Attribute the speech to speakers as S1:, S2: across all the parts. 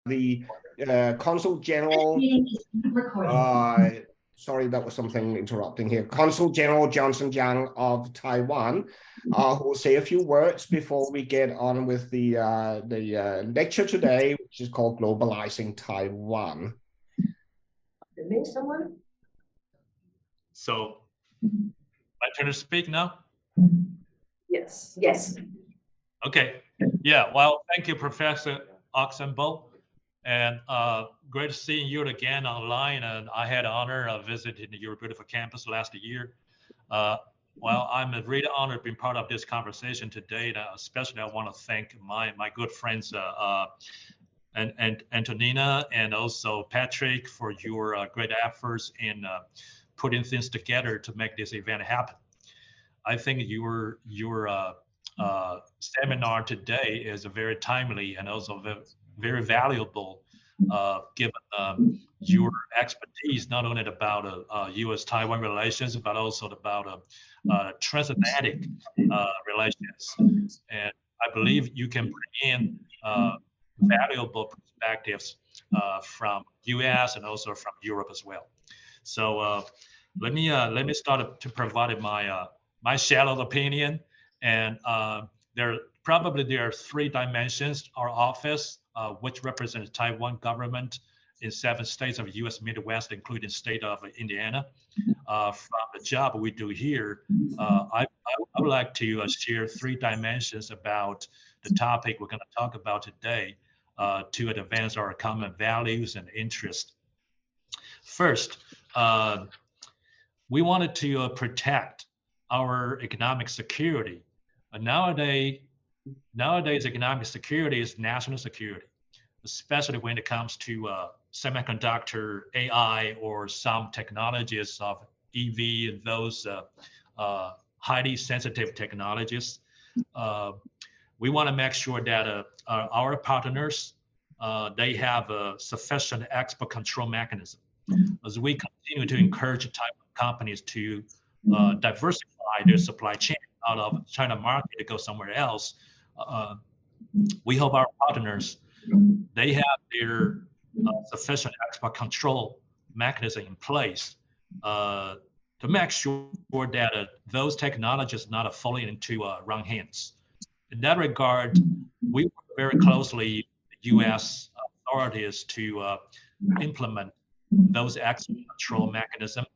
S1: the Consul General. Sorry, that was something interrupting here. Consul General Johnson Jiang of Taiwan, who will say a few words before we get on with the lecture today, which is called Globalizing Taiwan.
S2: Someone?
S3: So, my turn to speak now?
S2: Yes. Yes.
S3: Okay. Yeah. Well, thank you, Professor Oxenbow. And great seeing you again online. And I had the honor of visiting your beautiful campus last year. Well, I'm really honored being part of this conversation today. Especially, I want to thank my good friends, and Antonina and also Patrick for your great efforts in putting things together to make this event happen. I think your seminar today is very timely and also very valuable, given your expertise not only about U.S.-Taiwan relations, but also about transatlantic relations. And I believe you can bring in valuable perspectives from U.S. and also from Europe as well. So let me start to provide my shallow opinion. And there are three dimensions. Our office, which represents Taiwan government in 7 states of U.S. Midwest, including state of Indiana. From the job we do here, I would like to share 3 dimensions about the topic we're going to talk about today to advance our common values and interests. First, we wanted to protect our economic security. Nowadays, economic security is national security, especially when it comes to semiconductor, AI, or some technologies of EV and those highly sensitive technologies. We want to make sure that our partners, they have a sufficient export control mechanism. As we continue to encourage Taiwan companies to diversify their supply chain out of China market to go somewhere else, we hope our partners, they have their sufficient export control mechanism in place to make sure that those technologies not falling into wrong hands. In that regard, we work very closely with U.S. authorities to implement those export control mechanisms.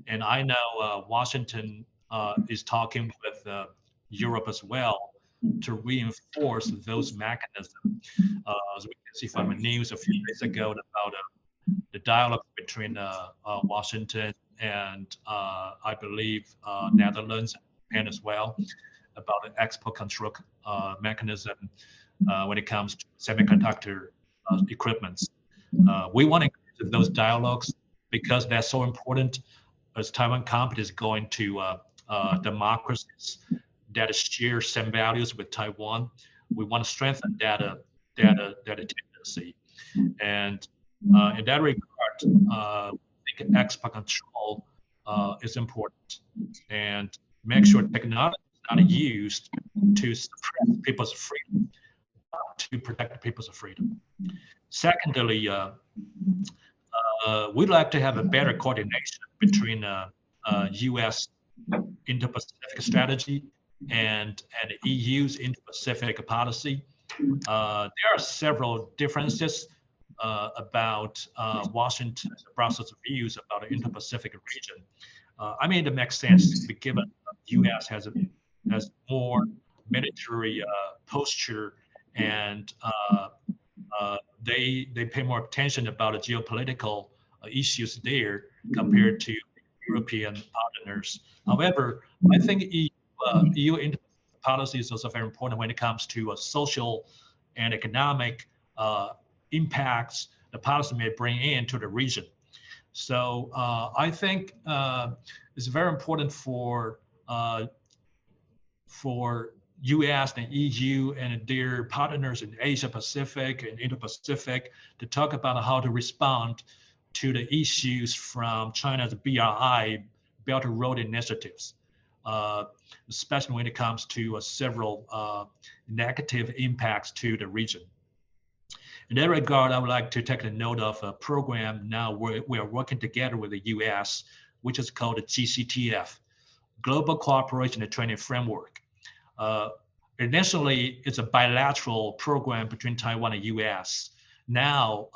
S3: And I know Washington is talking with Europe as well to reinforce those mechanisms. As we can see from the news a few days ago about the dialogue between Washington and I believe Netherlands and Japan as well about the export control mechanism when it comes to semiconductor equipments. We want to increase those dialogues because that's so important as Taiwan companies going to democracies that share same values with Taiwan. We want to strengthen that tendency. And in that regard, I think export control is important, and make sure technology is not used to suppress people's freedom, to protect people's freedom. Secondly, we'd like to have a better coordination between U.S. Indo-Pacific strategy and EU's Indo-Pacific policy. There are several differences about Washington and Brussels' views about the Indo-Pacific region. I mean, it makes sense given the U.S. has more military posture, and they pay more attention about the geopolitical issues there compared to European partners. However, I think EU policy is also very important when it comes to social and economic impacts the policy may bring into the region. So I think it's very important for U.S. and EU and their partners in Asia Pacific and Indo-Pacific to talk about how to respond to the issues from China's BRI, Belt and Road initiatives, especially when it comes to several negative impacts to the region. In that regard, I would like to take a note of a program now where we are working together with the US, which is called the GCTF, Global Cooperation and Training Framework. Initially, it's a bilateral program between Taiwan and US. Now,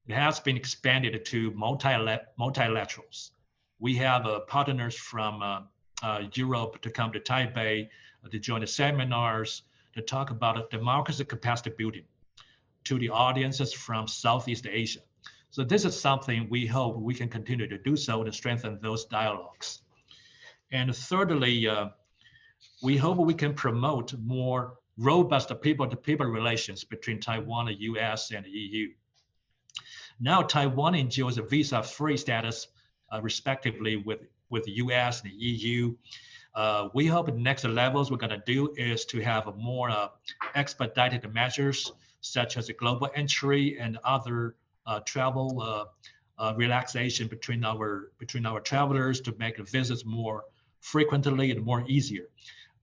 S3: it has been expanded to multilaterals. We have partners from Europe to come to Taipei to join the seminars to talk about democracy capacity building to the audiences from Southeast Asia. So this is something we hope we can continue to do so to strengthen those dialogues. And thirdly, we hope we can promote more robust people-to-people relations between Taiwan, the US, and the EU. Now, Taiwan enjoys a visa-free status, respectively, with the US and the EU. We hope the next levels we're going to do is to have more expedited measures, such as a global entry and other travel relaxation between our travelers to make visits more frequently and more easier.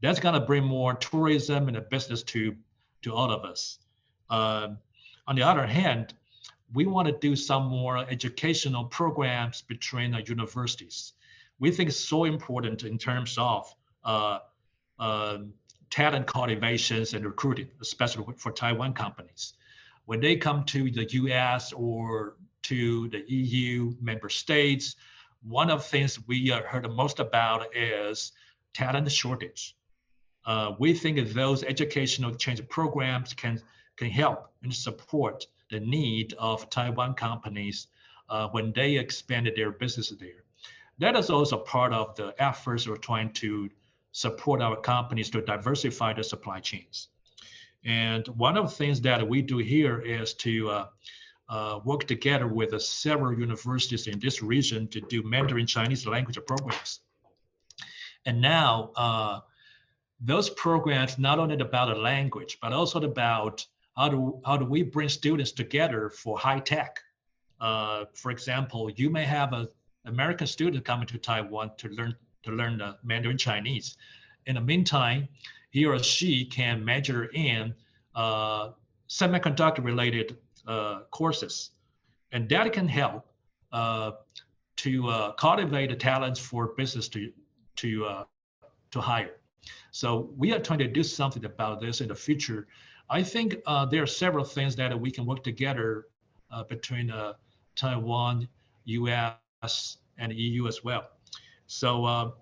S3: That's going to bring more tourism and a business to all of us. On the other hand, we want to do some more educational programs between universities. We think it's so important in terms of talent cultivations and recruiting, especially for Taiwan companies. When they come to the US or to the EU member states, one of the things we heard the most about is talent shortage. We think those educational exchange programs can help and support the need of Taiwan companies when they expanded their business there. That is also part of the efforts we're trying to support our companies to diversify their supply chains. And one of the things that we do here is to work together with several universities in this region to do Mandarin Chinese language programs. And now those programs not only about the language, but also about how do we bring students together for high tech. For example, you may have an American student coming to Taiwan to learn Mandarin Chinese. In the meantime, he or she can major in semiconductor-related courses, and that can help to cultivate the talents for business to hire. So we are trying to do something about this in the future. I think there are several things that we can work together between Taiwan, US, and EU as well. So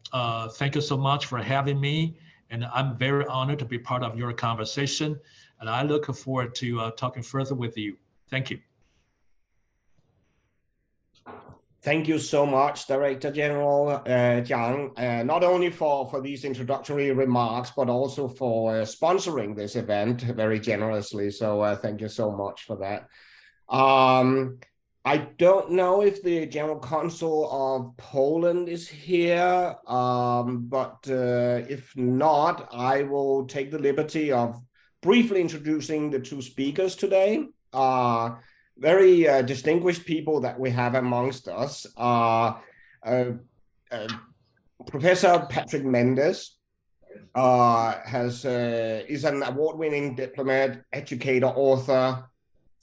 S3: thank you so much for having me. And I'm very honored to be part of your conversation. And I look forward to talking further with you. Thank you.
S1: Thank you so much, Director General Jiang, not only for these introductory remarks, but also for sponsoring this event very generously. So thank you so much for that. I don't know if the General Consul of Poland is here, but if not, I will take the liberty of briefly introducing the two speakers today. Very distinguished people that we have amongst us. Professor Patrick Mendis is an award-winning diplomat, educator, author,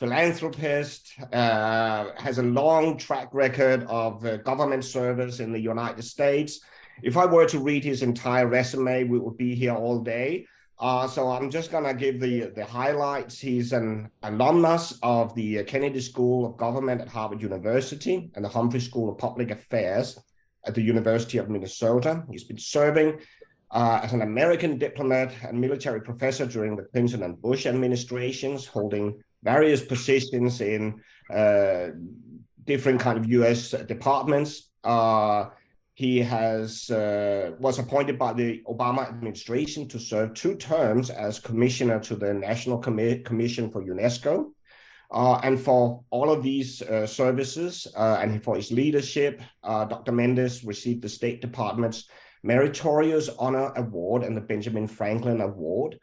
S1: philanthropist, has a long track record of government service in the United States. If I were to read his entire resume, we would be here all day. So I'm just going to give the highlights. He's an alumnus of the Kennedy School of Government at Harvard University and the Humphrey School of Public Affairs at the University of Minnesota. He's been serving as an American diplomat and military professor during the Clinton and Bush administrations, holding various positions in different kind of U.S. departments. He was appointed by the Obama administration to serve 2 terms as commissioner to the National Commission for UNESCO. And for all of these services and for his leadership, Dr. Mendis received the State Department's Meritorious Honor Award and the Benjamin Franklin Award.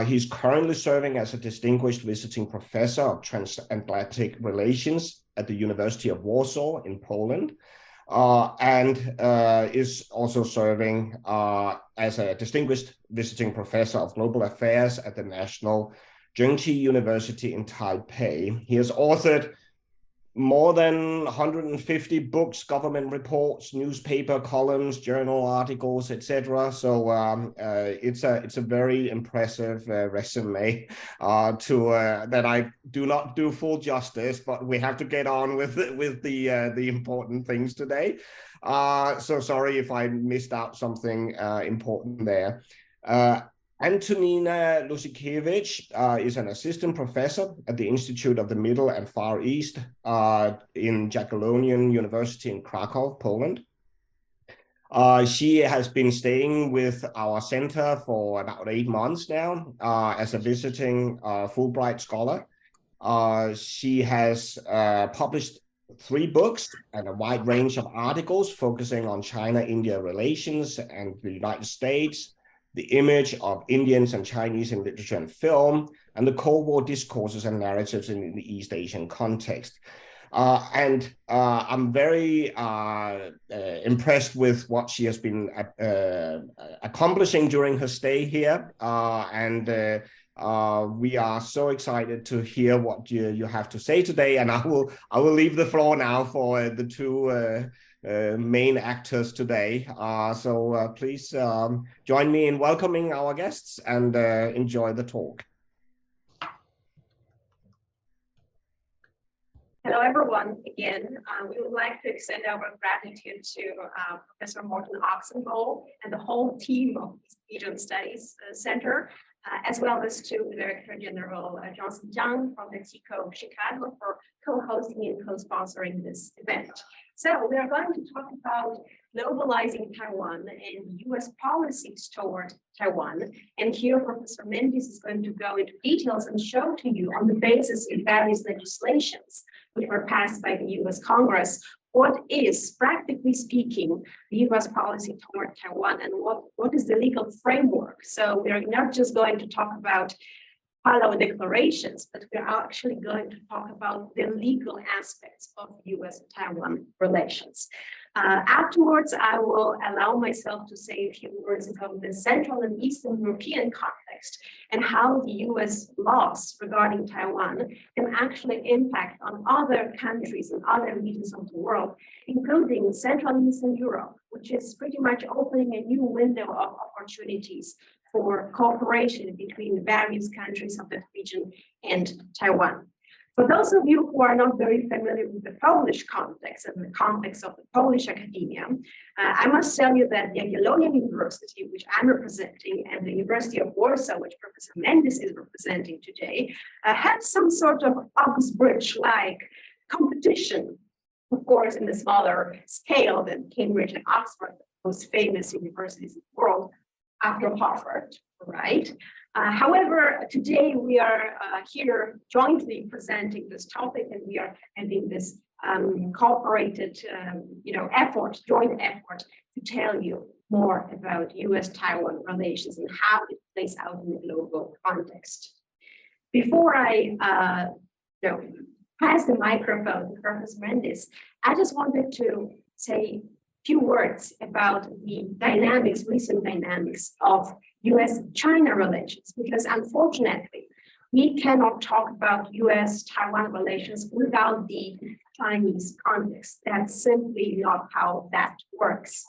S1: He's currently serving as a distinguished visiting professor of transatlantic relations at the University of Warsaw in Poland. And is also serving as a distinguished visiting professor of global affairs at the National Zhengzhi University in Taipei. He has authored more than 150 books, government reports, newspaper columns, journal articles, etc. So it's a very impressive resume that I do not do full justice, but we have to get on with the important things today. So sorry if I missed out something important there. Antonina Luszczykiewicz is an assistant professor at the Institute of the Middle and Far East in Jagiellonian University in Krakow, Poland. She has been staying with our center for about 8 months now as a visiting Fulbright scholar. She has published 3 books and a wide range of articles focusing on China-India relations and the United States, the image of Indians and Chinese in literature and film, and the Cold War discourses and narratives in the East Asian context. I'm very impressed with what she has been accomplishing during her stay here. We are so excited to hear what you have to say today. And I will leave the floor now for the 2 main actors today. So please join me in welcoming our guests and enjoy the talk.
S2: Hello, everyone. Again, we would like to extend our gratitude to Professor Morten Oxenbold and the whole team of the Asian Studies Center, as well as to Director General Johnson Jiang from Mexico, Chicago, for co-hosting and co-sponsoring this event. So we are going to talk about globalizing Taiwan and U.S. policies toward Taiwan. And here Professor Mendis is going to go into details and show to you on the basis of various legislations which were passed by the U.S. Congress, what is, practically speaking, the U.S. policy toward Taiwan and what is the legal framework. So we are not just going to talk about hollow declarations, but we're actually going to talk about the legal aspects of U.S.-Taiwan relations. Afterwards, I will allow myself to say a few words about the Central and Eastern European context and how the U.S. laws regarding Taiwan can actually impact on other countries and other regions of the world, including Central and Eastern Europe, which is pretty much opening a new window of opportunities for cooperation between various countries of that region and Taiwan. For those of you who are not very familiar with the Polish context and the context of the Polish academia, I must tell you that the Jagiellonian University, which I'm representing, and the University of Warsaw, which Professor Mendis is representing today, had some sort of Oxbridge-like competition, of course, in the smaller scale than Cambridge and Oxford, the most famous universities in the world, after Harvard, right? However, today we are here jointly presenting this topic, and we are having this cooperated, joint effort to tell you more about U.S.-Taiwan relations and how it plays out in the global context. Before I pass the microphone to Professor Mendis, I just wanted to say few words about the dynamics, recent dynamics of U.S.-China relations, because unfortunately, we cannot talk about U.S.-Taiwan relations without the Chinese context. That's simply not how that works.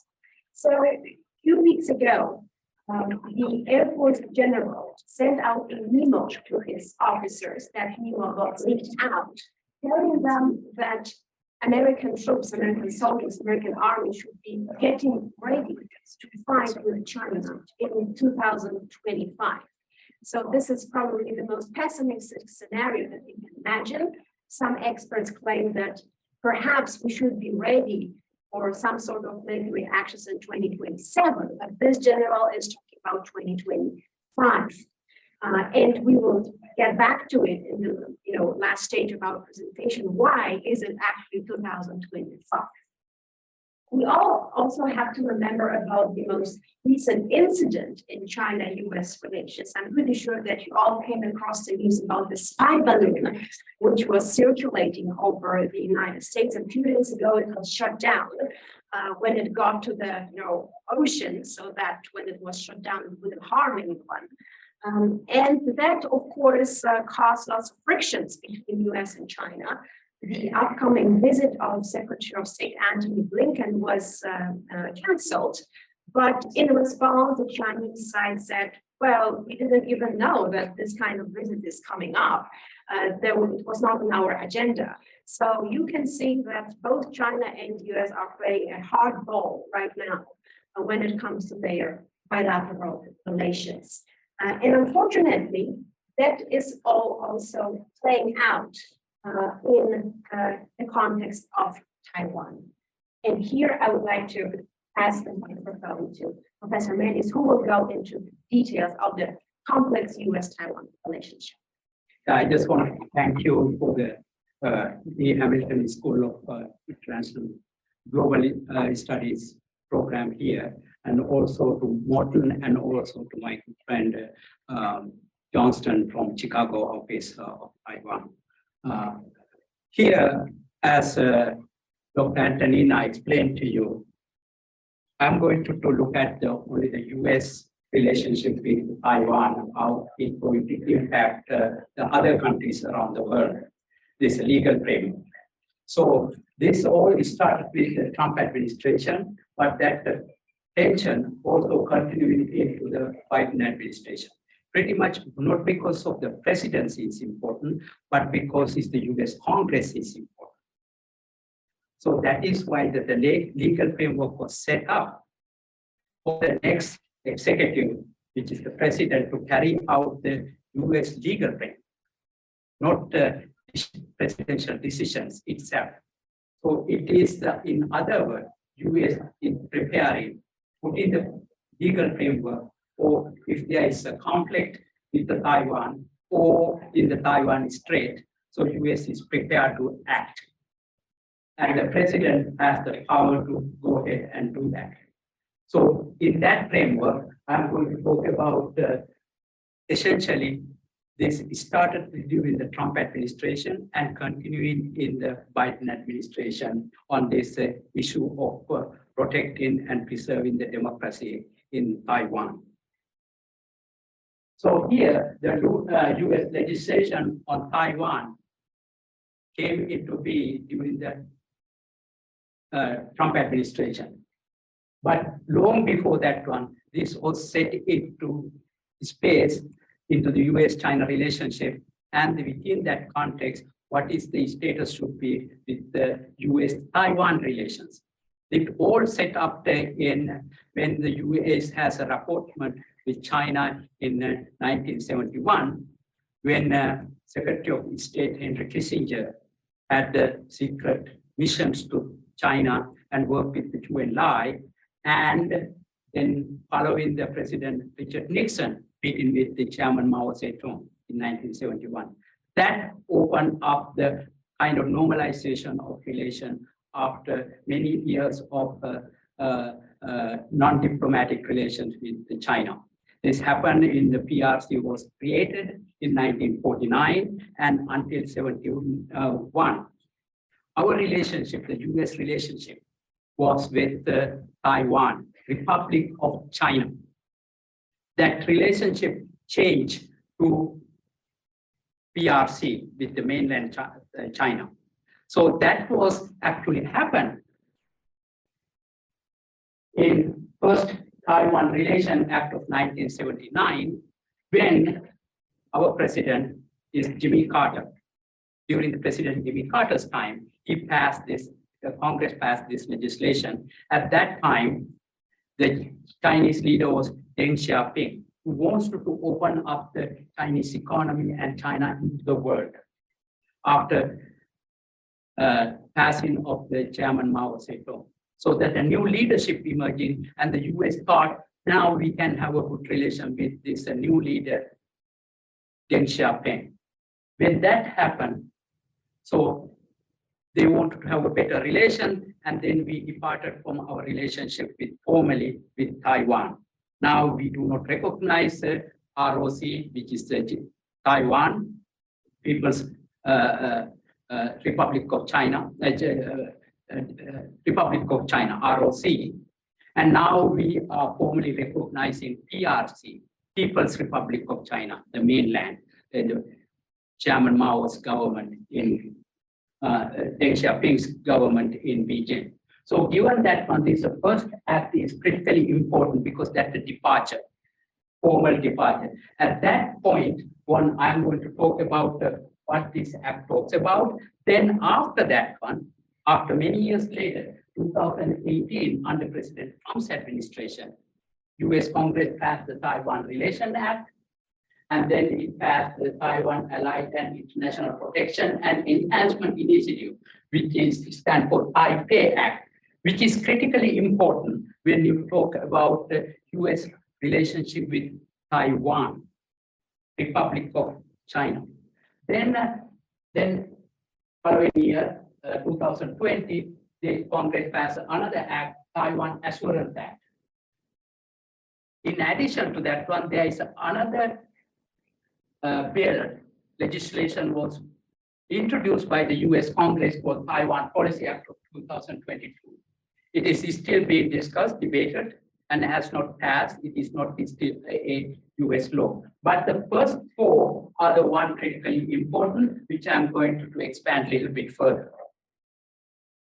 S2: So a few weeks ago, the Air Force General sent out a memo to his officers. That memo got leaked out, telling them that American troops, American soldiers, American army should be getting ready to fight with China in 2025. So this is probably the most pessimistic scenario that you can imagine. Some experts claim that perhaps we should be ready for some sort of military actions in 2027, but this general is talking about 2025. And we will get back to it in the last stage of our presentation. Why is it actually 2025? We all also have to remember about the most recent incident in China-US relations. I'm pretty sure that you all came across the news about the spy balloon, which was circulating over the United States. And 2 days ago, it was shut down when it got to the ocean, so that when it was shut down, it wouldn't harm anyone. And that, of course, caused lots of frictions between US and China. The upcoming visit of Secretary of State Antony Blinken was canceled. But in response, the Chinese side said, well, we didn't even know that this kind of visit is coming up. It was not on our agenda. So you can see that both China and US are playing a hard ball right now when it comes to their bilateral relations. And unfortunately, that is all also playing out in the context of Taiwan. And here I would like to pass the microphone to Professor Mendis, who will go into details of the complex US-Taiwan relationship.
S4: I just want to thank you for the American School of International Global Studies program here, and also to Morton, and also to my friend Johnston from Chicago office of Taiwan. Here, as Dr. Antonina explained to you, I'm going to look at only the US relationship with Taiwan, how it's going to impact the other countries around the world, this legal framework. So this all started with the Trump administration, but that tension also continued into the Biden administration. Pretty much not because of the presidency is important, but because it's the US Congress is important. So that is why the legal framework was set up for the next executive, which is the president, to carry out the US legal framework, not the presidential decisions itself. So it is, in other words, US is preparing, putting the legal framework, or if there is a conflict with the Taiwan or in the Taiwan Strait, so US is prepared to act. And the president has the power to go ahead and do that. So in that framework, I'm going to talk about essentially this started during the Trump administration and continuing in the Biden administration on this issue of protecting and preserving the democracy in Taiwan. So here, the US legislation on Taiwan came into being during the Trump administration. But long before that one, this was set into space into the US-China relationship. And within that context, what is the status should be with the US-Taiwan relations. It all set up when the US has a rapprochement with China in 1971, when Secretary of State Henry Kissinger had the secret missions to China and worked with the Zhou Enlai, and then following the President Richard Nixon meeting with the Chairman Mao Zedong in 1971. That opened up the kind of normalization of relation after many years of non-diplomatic relations with China. This happened in the PRC was created in 1949 and until 71. Our relationship, the US relationship, was with Taiwan, Republic of China. That relationship changed to PRC with the mainland China. So that was actually happened in first Taiwan Relation Act of 1979, when our president is Jimmy Carter. During the President Jimmy Carter's time, he passed this, the Congress passed this legislation. At that time, the Chinese leader was Deng Xiaoping, who wants to open up the Chinese economy and China into the world after passing of the Chairman Mao Zedong. So that a new leadership emerging, and the US thought, now we can have a good relation with this new leader, Deng Xiaoping. When that happened, so they wanted to have a better relation, and then we departed from our relationship formally with Taiwan. Now we do not recognize ROC, which is the Taiwan People's Republic of China, Republic of China, ROC. And now we are formally recognizing PRC, People's Republic of China, the mainland, the Chairman Mao's government in Deng Xiaoping's government in Beijing. So given that one, this the first act is critically important because that's a departure, formal departure. At that point, I'm going to talk about what this act talks about. Then after that one, after many years later, 2018, under President Trump's administration, US Congress passed the Taiwan Relation Act, and then it passed the Taiwan Allied and International Protection and Enhancement Initiative, which stands for Taipei Act, which is critically important when you talk about the US relationship with Taiwan, Republic of China. Then following year, 2020, the Congress passed another act, Taiwan Assurance Act. In addition to that one, there is another bill, legislation was introduced by the US Congress called Taiwan Policy Act of 2022. It is still being discussed, debated, and has not passed. It is not still a US law. But the first four are the one critically important, which I'm going to expand a little bit further.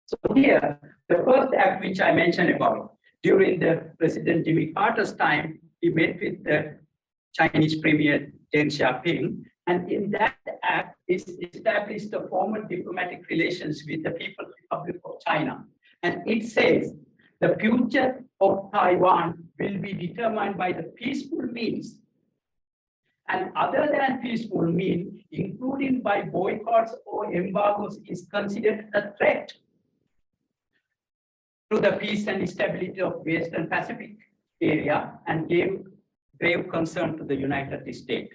S4: So here, the first act which I mentioned about, during the President Jimmy Carter's time, he met with the Chinese Premier Deng Xiaoping, and in that act is established the formal diplomatic relations with the People's Republic of China. And it says the future of Taiwan will be determined by the peaceful means. And other than peaceful means, including by boycotts or embargoes, is considered a threat to the peace and stability of Western Pacific area, and gave grave concern to the United States.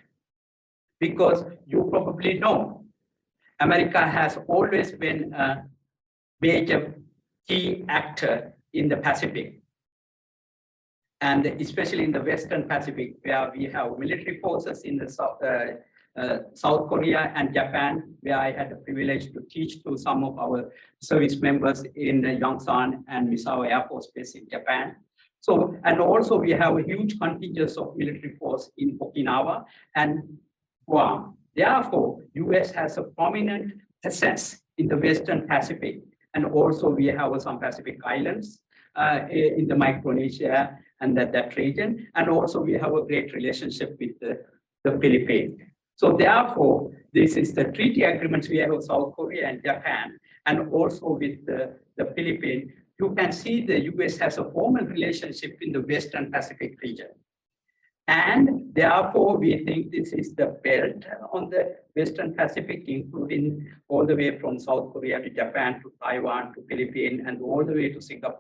S4: Because you probably know, America has always been a major key actor in the Pacific, and especially in the Western Pacific, where we have military forces in the South Korea and Japan, where I had the privilege to teach to some of our service members in the Yongsan and Misawa Air Force Base in Japan. So, and also we have a huge contingent of military force in Okinawa and Guam. Therefore, US has a prominent presence in the Western Pacific. And also we have some Pacific islands in the Micronesia and that region. And also we have a great relationship with the Philippines. So therefore, this is the treaty agreements we have with South Korea and Japan, and also with the Philippines. You can see the US has a formal relationship in the Western Pacific region. And therefore, we think this is the belt on the Western Pacific, including all the way from South Korea to Japan to Taiwan to Philippines and all the way to Singapore,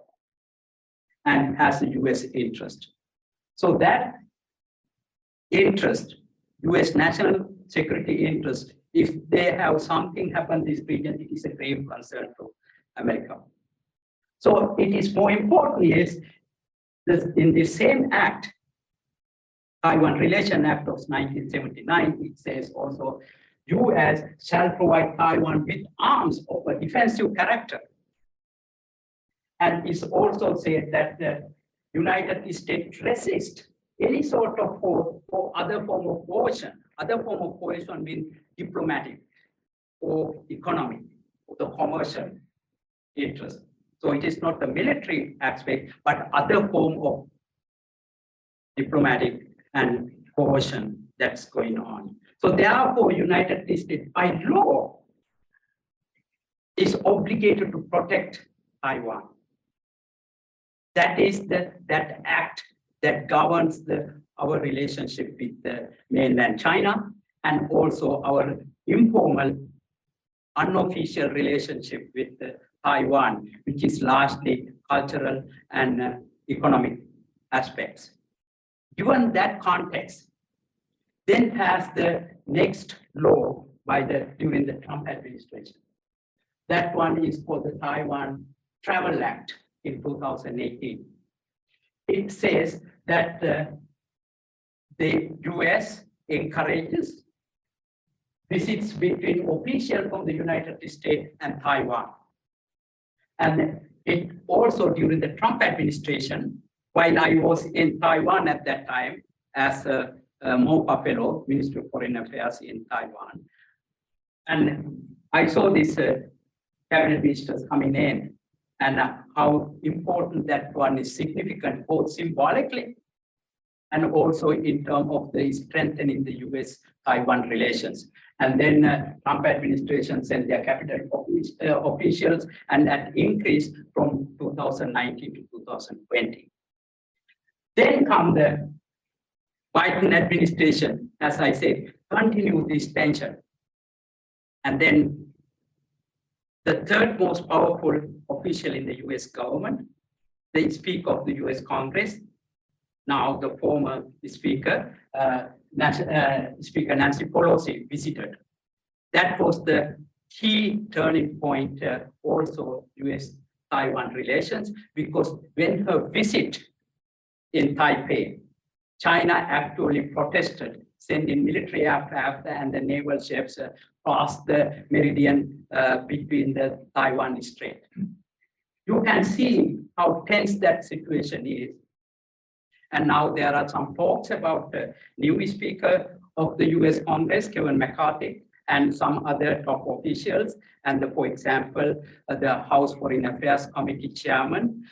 S4: and has a US interest. So that interest, US national security interest, if they have something happen in this region, it is a grave concern to America. So it is more important is that in the same act, Taiwan Relation Act of 1979, it says also, US shall provide Taiwan with arms of a defensive character. And it's also said that the United States resist any sort of force or other form of coercion. Other form of coercion means diplomatic or economic or the commercial interest. So it is not the military aspect, but other form of diplomatic and coercion that's going on. So therefore, United States by law is obligated to protect Taiwan. That is that act that governs our relationship with the mainland China, and also our informal, unofficial relationship with Taiwan, which is largely cultural and economic aspects. Given that context, then passed the next law during the Trump administration. That one is called the Taiwan Travel Act in 2018. It says that the US encourages visits between officials from the United States and Taiwan. And it also during the Trump administration, while I was in Taiwan at that time as a Mopa Fellow, Minister of Foreign Affairs in Taiwan. And I saw these cabinet ministers coming in and how important that one is significant, both symbolically and also in terms of the strengthening the US-Taiwan relations. And then Trump administration sent their cabinet officials, and that increased from 2019 to 2020. Then come the Biden administration, as I said, continue this tension. And then the third most powerful official in the US government, the Speaker of the US Congress, now the former Speaker, Speaker Nancy Pelosi visited. That was the key turning point also US-Taiwan relations, because when her visit in Taipei, China actually protested, sending military aircraft and the naval ships past the meridian between the Taiwan Strait. You can see how tense that situation is. And now there are some talks about the new Speaker of the US Congress, Kevin McCarthy, and some other top officials. And for example, the House Foreign Affairs Committee chairman,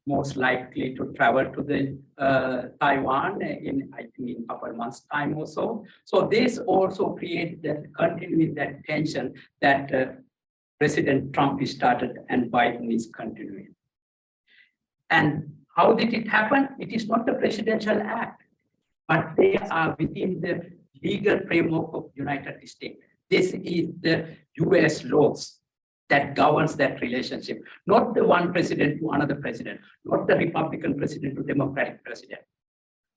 S4: most likely to travel to the Taiwan in, I think, in a couple of months' time or so. So this also creates that continuing that tension that President Trump started and Biden is continuing. And how did it happen? It is not the presidential act, but they are within the legal framework of the United States. This is the US laws that governs that relationship, not the one president to another president, not the Republican president to Democratic president,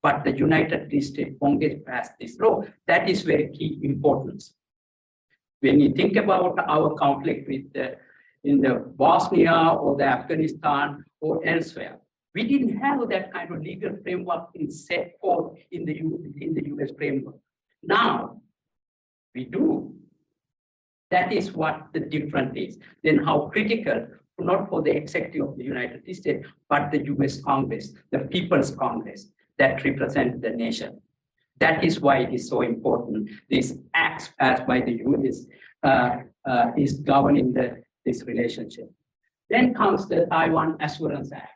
S4: but the United States Congress passed this law. That is very key importance. When you think about our conflict with in the Bosnia or the Afghanistan or elsewhere, we didn't have that kind of legal framework set forth in the US framework. Now we do. That is what the difference is. Then how critical, not for the executive of the United States, but the US Congress, the People's Congress that represents the nation. That is why it is so important. This acts passed by the US is governing this relationship. Then comes the Taiwan Assurance Act.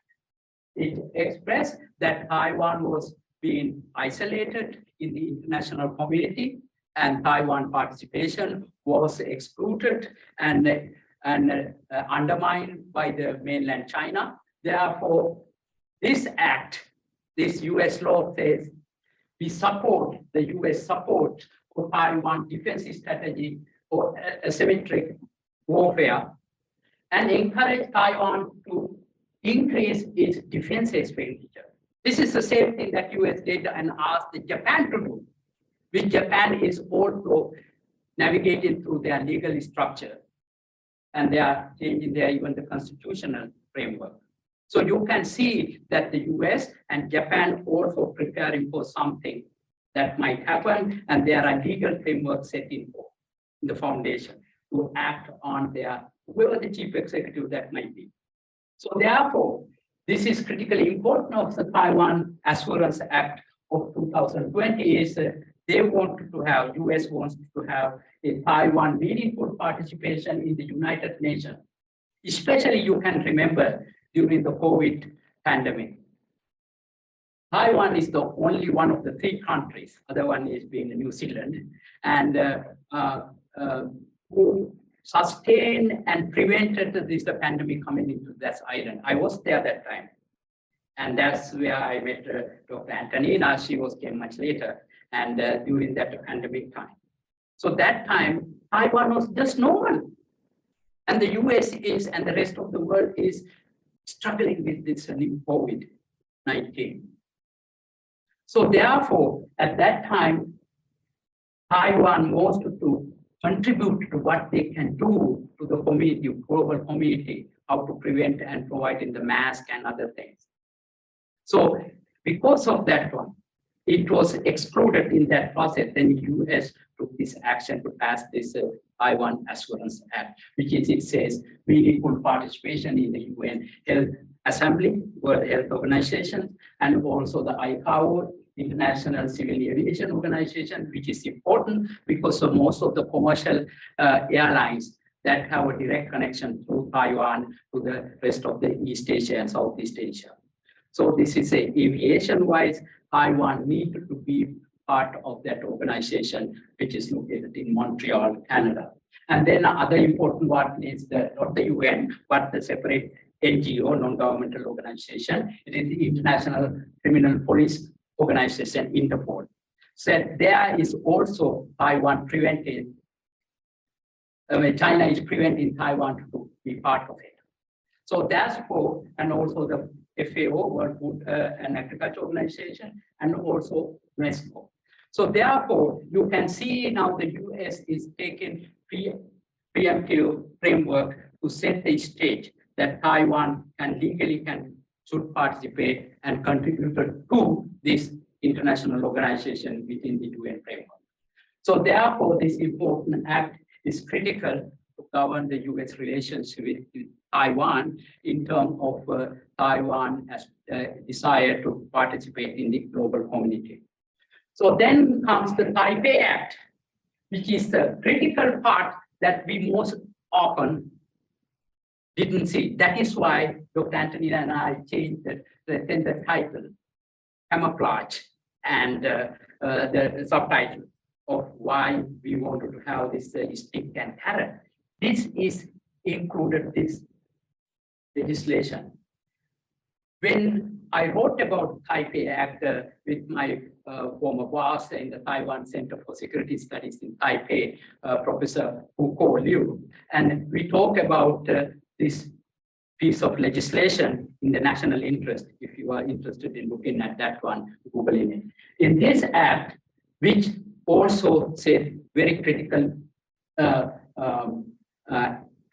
S4: It expressed that Taiwan was being isolated in the international community, and Taiwan participation was excluded and undermined by the mainland China. Therefore, this act, this US law says, we support the US support for Taiwan defense strategy for asymmetric warfare and encourage Taiwan to increase its defense expenditure. This is the same thing that US did and asked Japan to do, which Japan is also navigating through their legal structure. And they are changing their even the constitutional framework. So you can see that the US and Japan also preparing for something that might happen, and there are legal frameworks set in the foundation to act on their, whoever the chief executive that might be. So therefore, this is critically important of the Taiwan Assurance Act of 2020 is they want to have, US wants to have a Taiwan meaningful participation in the United Nations. Especially you can remember during the COVID pandemic. Taiwan is the only one of the three countries, other one is being New Zealand, and who sustained and prevented this pandemic coming into this island. I was there that time. And that's where I met Dr. Antonina. She came much later and during that pandemic time. So that time, Taiwan was just normal. And the US is, and the rest of the world is struggling with this new COVID-19. So therefore, at that time, Taiwan wants to contribute to what they can do to the community, global community, how to prevent and provide in the mask and other things. So because of that one, it was excluded in that process. Then the US took this action to pass this Taiwan Assurance Act, which is, it says, meaningful participation in the UN Health Assembly, World Health Organization, and also the ICAO, International Civil Aviation Organization, which is important because of most of the commercial airlines that have a direct connection through Taiwan to the rest of the East Asia and Southeast Asia. So this is a aviation-wise, Taiwan needed to be part of that organization, which is located in Montreal, Canada. And then other important one is not the UN, but the separate NGO, non-governmental organization. It is the International Criminal Police Organization, Interpol. So there is also Taiwan prevented, China is preventing Taiwan to be part of it. So therefore, and also the FAO, World Food and Agriculture Organization, and also UNESCO. So therefore, you can see now the US is taking preemptive framework to set the stage that Taiwan should participate and contribute to this international organization within the UN framework. So therefore, this important act is critical to govern the US relationship with Taiwan in terms of Taiwan as desire to participate in the global community. So then comes the Taipei Act, which is the critical part that we most often didn't see. That is why Dr. Antonina and I changed the title, Camouflaged, and the subtitle of why we wanted to have this stick and carrot. This is included this legislation. When I wrote about Taipei Act with my former boss in the Taiwan Center for Security Studies in Taipei, Professor Huko Liu, and we talk about this piece of legislation in the national interest. If you are interested in looking at that one, Googling it. In this act, which also said very critical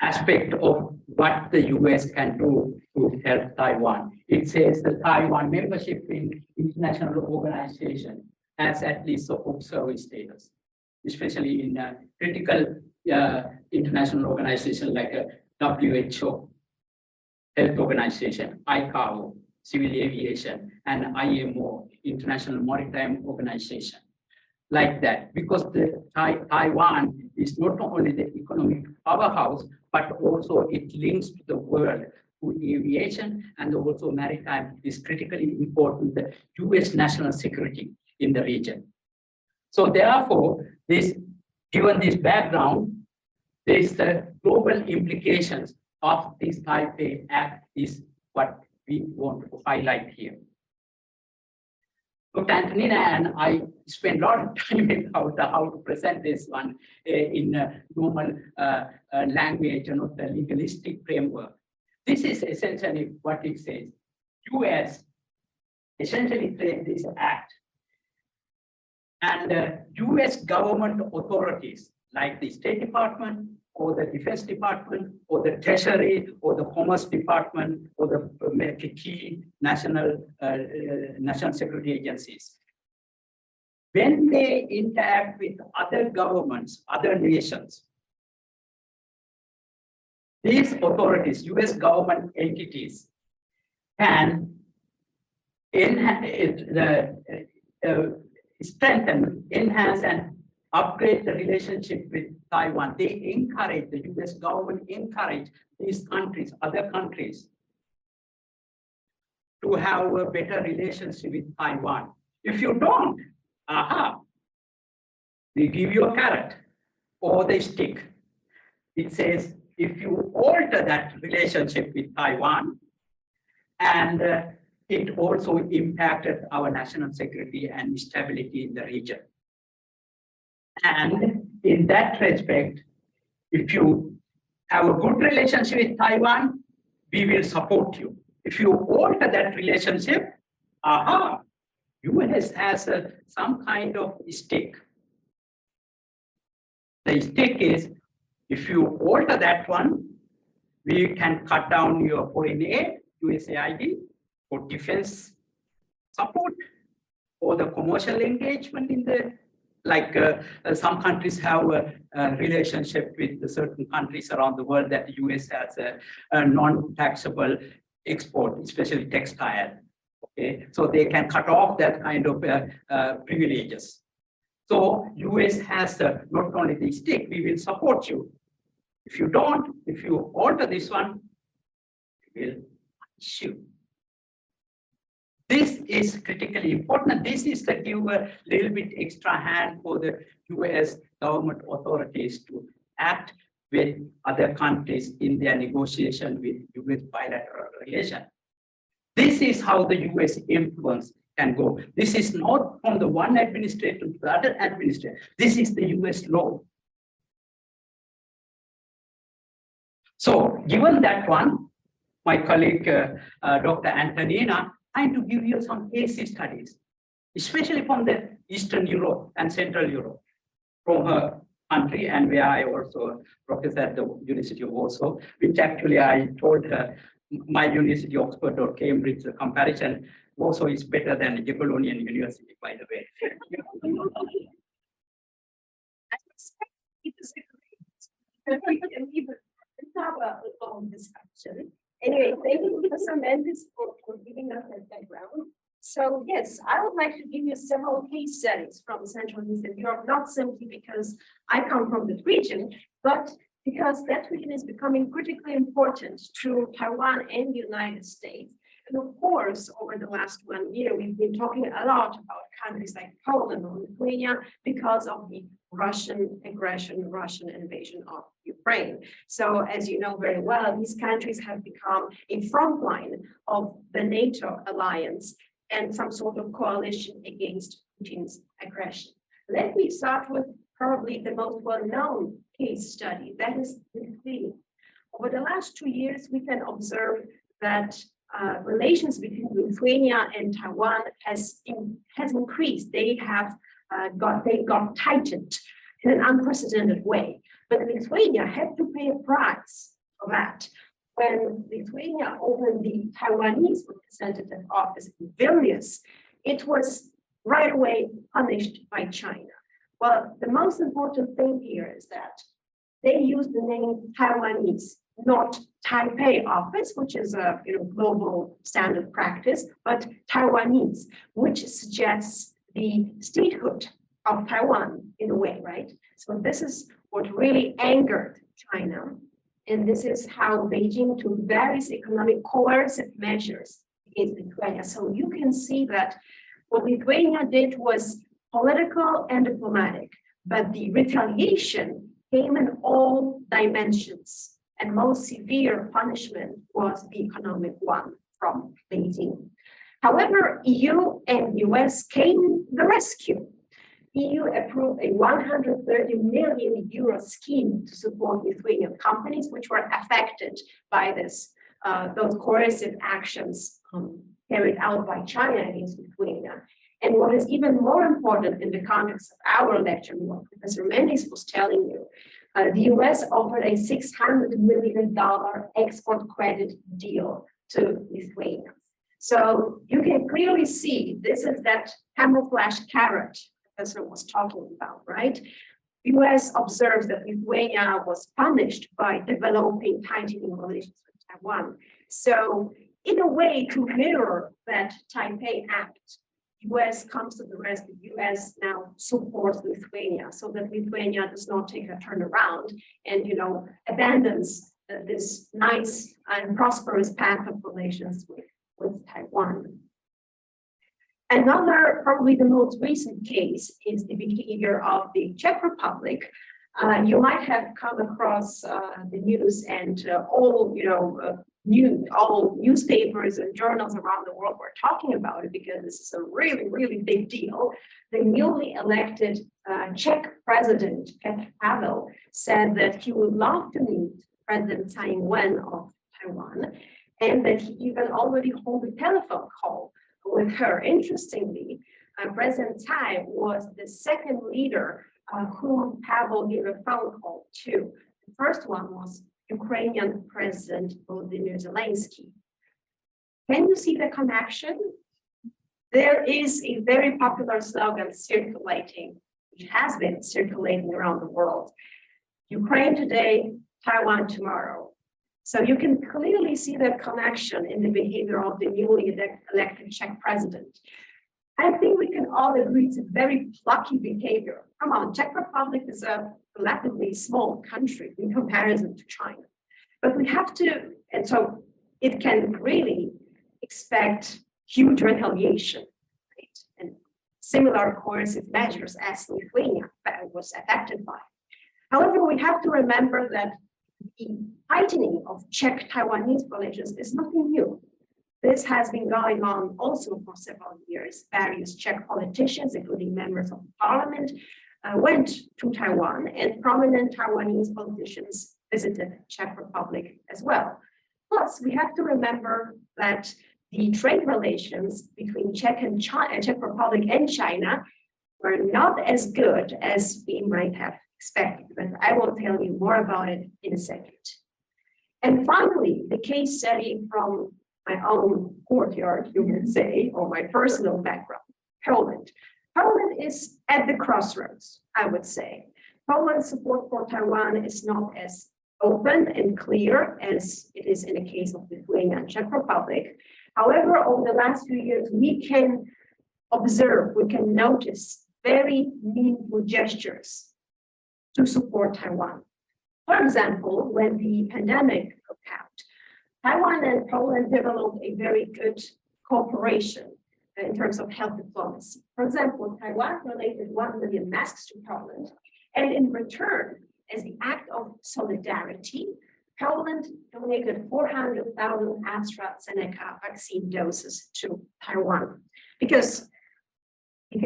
S4: aspect of what the US can do to help Taiwan. It says the Taiwan membership in international organization has at least an observer status, especially in critical international organizations like WHO, Health Organization, ICAO, Civil Aviation, and IMO, International Maritime Organization. Like that, because Taiwan is not only the economic powerhouse, but also it links to the world through aviation, and also maritime is critically important to US national security in the region. So therefore, given this background, there's the global implications of this Taipei Act is what we want to highlight here. Dr. Antonina and I spent a lot of time about how to present this one in normal language and not the legalistic framework. This is essentially what it says. US essentially created this act, and US government authorities like the State Department or the Defense Department or the Treasury or the Commerce Department or the key national security agencies. When they interact with other governments, other nations, these authorities, US government entities, can strengthen, enhance, and upgrade the relationship with Taiwan. They encourage, the US government encourage these countries, other countries, to have a better relationship with Taiwan. If you don't, they give you a carrot or the stick. It says, if you alter that relationship with Taiwan, and it also impacted our national security and stability in the region. And in that respect, if you have a good relationship with Taiwan, we will support you. If you alter that relationship, US has some kind of stake. The stake is, if you alter that one, we can cut down your foreign aid, USAID, for defense support, or the commercial engagement in the, like some countries have a relationship with certain countries around the world that the US has a non-taxable export, especially textile. Okay, so they can cut off that kind of privileges. So US has not only the stick, we will support you. If you don't, if you alter this one, we will punish you. This is critically important. This is to give a little bit extra hand for the US government authorities to act with other countries in their negotiation with US bilateral relation. This is how the US influence can go. This is not from the one administration to the other administration. This is the US law. So given that one, my colleague, Dr. Antonina, I'm to give you some case studies, especially from the Eastern Europe and Central Europe, from her country, and where I also professor at the University of Warsaw, which actually I told her my University, Oxford or Cambridge, the comparison Warsaw is better than Jagiellonian University, by the way.
S2: We can even have a long discussion. Anyway, thank you, Professor Mendis, for giving us that background. So yes, I would like to give you several case studies from Central and Eastern Europe, not simply because I come from this region, but because that region is becoming critically important to Taiwan and the United States. And of course, over the last 1 year, we've been talking a lot about countries like Poland or Lithuania because of the Russian aggression, Russian invasion of Ukraine. So as you know very well, these countries have become a front line of the NATO alliance and some sort of coalition against Putin's aggression. Let me start with probably the most well-known case study, that is Lithuania. Over the last 2 years, we can observe that relations between Lithuania and Taiwan has increased. They got tightened in an unprecedented way. But Lithuania had to pay a price for that. When Lithuania opened the Taiwanese representative office in Vilnius, it was right away punished by China. Well, the most important thing here is that they used the name Taiwanese, not Taipei office, which is a global standard practice, but Taiwanese, which suggests the statehood of Taiwan in a way, right? So this is what really angered China. And this is how Beijing took various economic coercive measures against Lithuania. So you can see that what Lithuania did was political and diplomatic, but the retaliation came in all dimensions. And most severe punishment was the economic one from Beijing. However, EU and US came to the rescue. EU approved a 130 million euro scheme to support Lithuanian companies which were affected by those coercive actions carried out by China against Lithuania. And what is even more important in the context of our lecture, what Professor Mendis was telling you, the US offered a $600 million export credit deal to Lithuania. So you can clearly see this is that camouflaged carrot Professor was talking about, right? US observes that Lithuania was punished by developing tightening relations with Taiwan. So in a way to mirror that Taipei Act, US comes to the rescue. US now supports Lithuania so that Lithuania does not take a turnaround and abandons this nice and prosperous path of relations with Taiwan. Another, probably the most recent case is the behavior of the Czech Republic. You might have come across the news and all newspapers and journals around the world were talking about it because this is a really, really big deal. The newly elected Czech president, Petr Pavel, said that he would love to meet President Tsai Ing-wen of Taiwan, and that he even already held a telephone call with her. Interestingly, President Tsai was the second leader whom Pavel gave a phone call to. The first one was Ukrainian President Volodymyr Zelensky. Can you see the connection? There is a very popular slogan circulating, which has been circulating around the world. Ukraine today, Taiwan tomorrow. So you can clearly see that connection in the behavior of the newly elected Czech president. I think we can all agree it's a very plucky behavior. Come on, Czech Republic is a relatively small country in comparison to China. But we have to, and so it can really expect huge retaliation, right? And similar coercive measures as Lithuania was affected by. However, we have to remember that the tightening of Czech-Taiwanese relations is nothing new. This has been going on also for several years. Various Czech politicians, including members of parliament, went to Taiwan, and prominent Taiwanese politicians visited Czech Republic as well. Plus, we have to remember that the trade relations between Czech Republic and China were not as good as we might have expected, but I will tell you more about it in a second. And finally, the case study from my own courtyard, you would say, or my personal background, Poland. Poland is at the crossroads, I would say. Poland's support for Taiwan is not as open and clear as it is in the case of Lithuania and Czech Republic. However, over the last few years, we can observe, we can notice very meaningful gestures to support Taiwan. For example, when the pandemic broke out, Taiwan and Poland developed a very good cooperation in terms of health diplomacy. For example, Taiwan donated 1 million masks to Poland, and in return, as the act of solidarity, Poland donated 400,000 AstraZeneca vaccine doses to Taiwan. Because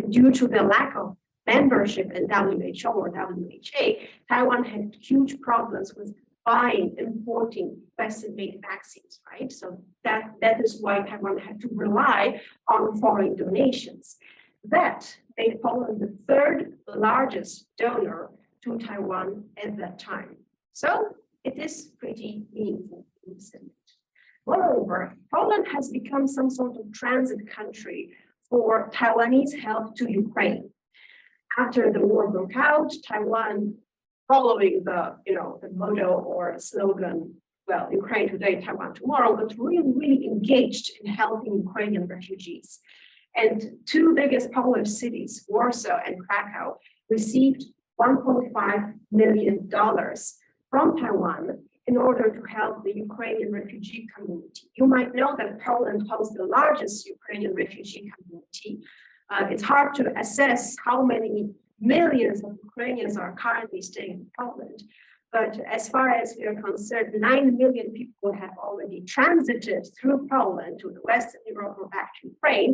S2: due to the lack of membership in WHO or WHA, Taiwan had huge problems with buying, importing Western-made vaccines, right? So that is why Taiwan had to rely on foreign donations. That made Poland the third largest donor to Taiwan at that time. So it is pretty meaningful. Moreover, Poland has become some sort of transit country for Taiwanese help to Ukraine. After the war broke out, Taiwan, following the motto or slogan, well, Ukraine today, Taiwan tomorrow, but really engaged in helping Ukrainian refugees. And two biggest Polish cities, Warsaw and Krakow, received $1.5 million from Taiwan in order to help the Ukrainian refugee community. You might know that Poland hosts the largest Ukrainian refugee community. It's hard to assess how many millions of Ukrainians are currently staying in Poland. But as far as we are concerned, 9 million people have already transited through Poland to the Western Europe or back to Ukraine.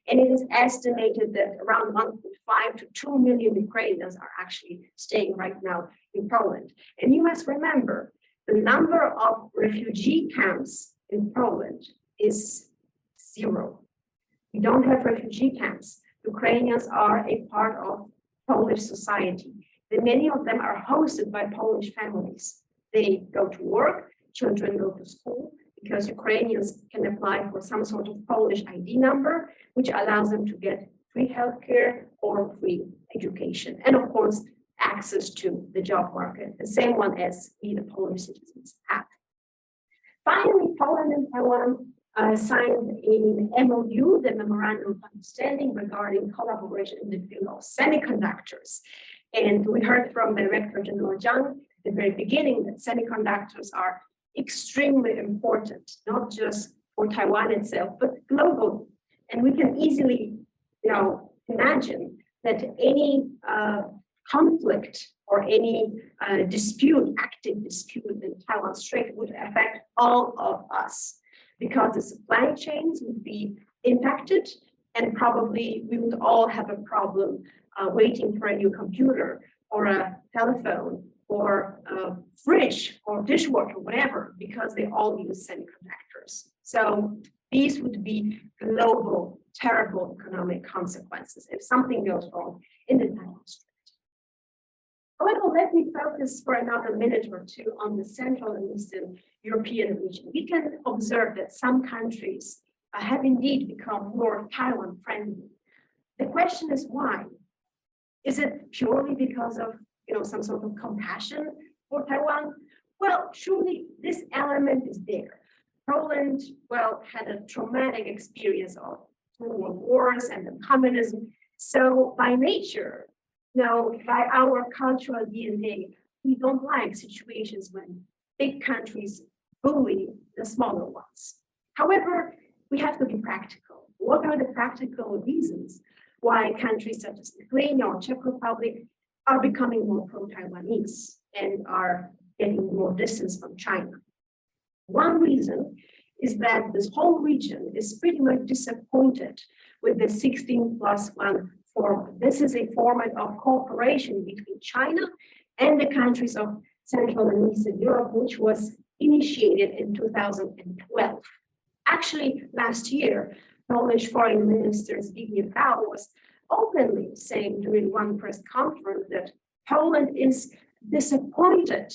S2: And it is estimated that around 1.5 to 2 million Ukrainians are actually staying right now in Poland. And you must remember, the number of refugee camps in Poland is 0. We don't have refugee camps. Ukrainians are a part of Polish society. Many of them are hosted by Polish families. They go to work, children go to school, because Ukrainians can apply for some sort of Polish ID number, which allows them to get free healthcare or free education. And of course, access to the job market, the same one as we, the Polish citizens, have. Finally, Poland and Taiwan signed an MOU, the Memorandum of Understanding regarding collaboration in the field of semiconductors. And we heard from Director General Zhang at the very beginning that semiconductors are extremely important, not just for Taiwan itself, but globally. And we can easily, imagine that any conflict or any dispute, active dispute in Taiwan Strait would affect all of us, because the supply chains would be impacted, and probably we would all have a problem waiting for a new computer or a telephone or a fridge or dishwasher, whatever, because they all use semiconductors. So these would be global, terrible economic consequences if something goes wrong in the Taiwan Strait. However, let me focus for another minute or two on the Central and Eastern European region. We can observe that some countries have indeed become more Taiwan friendly. The question is why? Is it purely because of some sort of compassion for Taiwan, Well, truly, this element is there. Poland, well, had a traumatic experience of world wars and the communism. So by nature, by our cultural DNA, we don't like situations when big countries bully the smaller ones. However, we have to be practical. What are the practical reasons why countries such as Lithuania or Czech Republic are becoming more pro-Taiwanese and are getting more distance from China? One reason is that this whole region is pretty much disappointed with the 16+1 format. This is a format of cooperation between China and the countries of Central and Eastern Europe, which was initiated in 2012. Actually, last year, Polish Foreign Minister Zbigniew Rau was openly saying during one press conference that Poland is disappointed.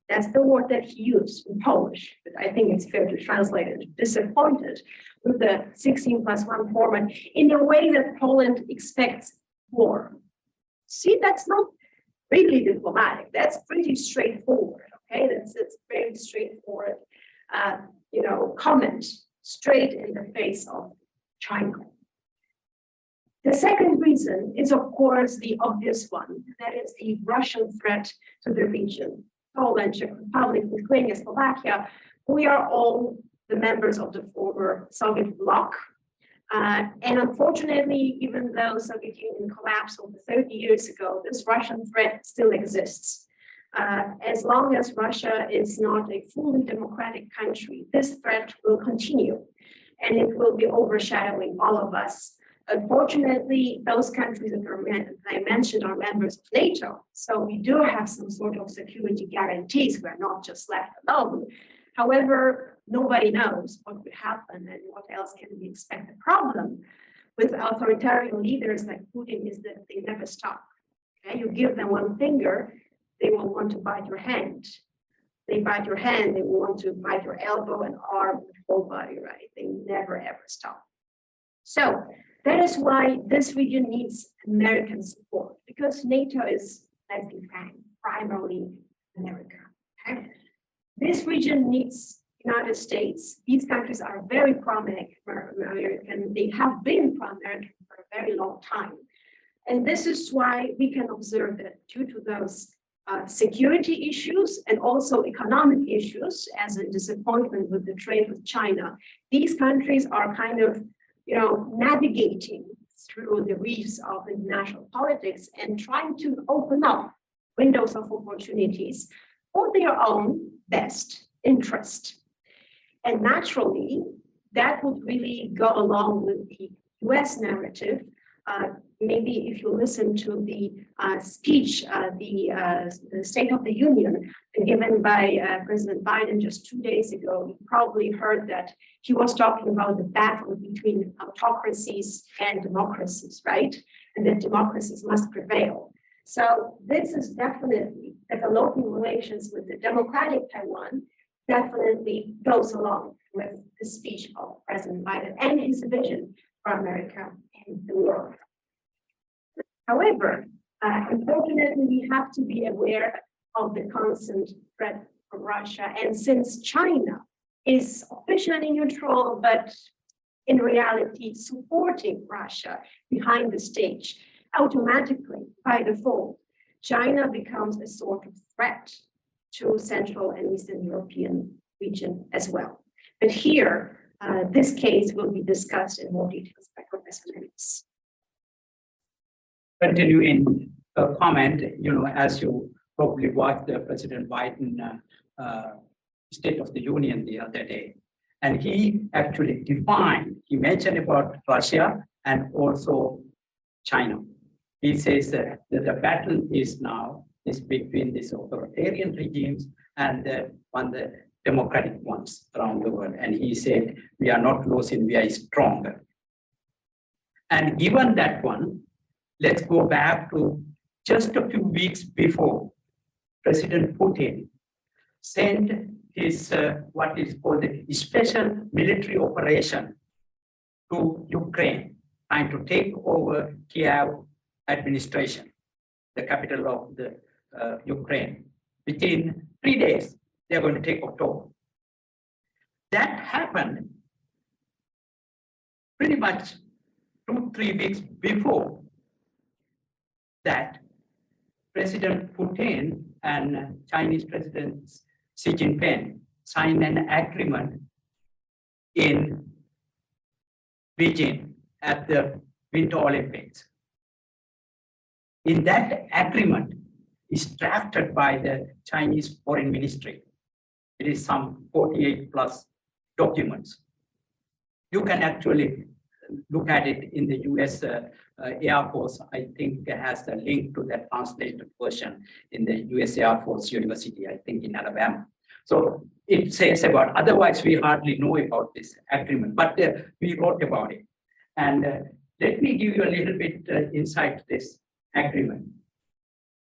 S2: That's the word that he used in Polish, but I think it's fair to translate it, disappointed with the 16+1 format in a way that Poland expects more. See, that's not really diplomatic. That's pretty straightforward, okay? It's very straightforward, comment straight in the face of China. The second reason is, of course, the obvious one, that is the Russian threat to the region. Poland, Czech Republic, Lithuania, Slovakia, we are all the members of the former Soviet bloc. And unfortunately, even though Soviet Union collapsed over 30 years ago, this Russian threat still exists. As long as Russia is not a fully democratic country, this threat will continue and it will be overshadowing all of us. Unfortunately, those countries that I mentioned are members of NATO. So we do have some sort of security guarantees. We're not just left alone. However, nobody knows what would happen and what else can we expect. The problem with authoritarian leaders like Putin is that they never stop. Okay? You give them one finger, they will want to bite your hand. They bite your hand, they will want to bite your elbow and arm, the whole body, right? They never ever stop. So that is why this region needs American support, because NATO is, let's be frank, primarily America. Okay? This region needs United States. These countries are very pro-American. They have been pro-American for a very long time. And this is why we can observe that due to those security issues and also economic issues, as a disappointment with the trade with China, these countries are kind of navigating through the reefs of international politics and trying to open up windows of opportunities for their own best interest. And naturally, that would really go along with the US narrative. Maybe if you listen to the speech, the State of the Union given by President Biden just 2 days ago, you probably heard that he was talking about the battle between autocracies and democracies, right? And that democracies must prevail. So this is definitely developing relations with the democratic Taiwan definitely goes along with the speech of President Biden and his vision for America and the world. However, unfortunately, we have to be aware of the constant threat from Russia. And since China is officially neutral, but in reality supporting Russia behind the stage, automatically, by default, China becomes a sort of threat to Central and Eastern European region as well. But here, this case will be discussed in more details by Professor Mendis.
S4: Continue in a comment, as you probably watched the President Biden State of the Union the other day, and he actually he mentioned about Russia and also China. He says that the battle is between these authoritarian regimes and the democratic ones around the world. And he said, we are not losing, we are stronger. And given that one, let's go back to just a few weeks before President Putin sent his what is called a special military operation to Ukraine, trying to take over Kiev administration, the capital of the Ukraine. Within 3 days, they're going to take October. That happened pretty much 2-3 weeks before that. President Putin and Chinese President Xi Jinping signed an agreement in Beijing at the Winter Olympics. In that agreement is drafted by the Chinese Foreign Ministry. It is some 48 plus documents. You can actually look at it in the US Air Force. I think it has a link to that translated version in the US Air Force University, I think in Alabama. So it says about, otherwise we hardly know about this agreement, but we wrote about it. And let me give you a little bit insight to this agreement.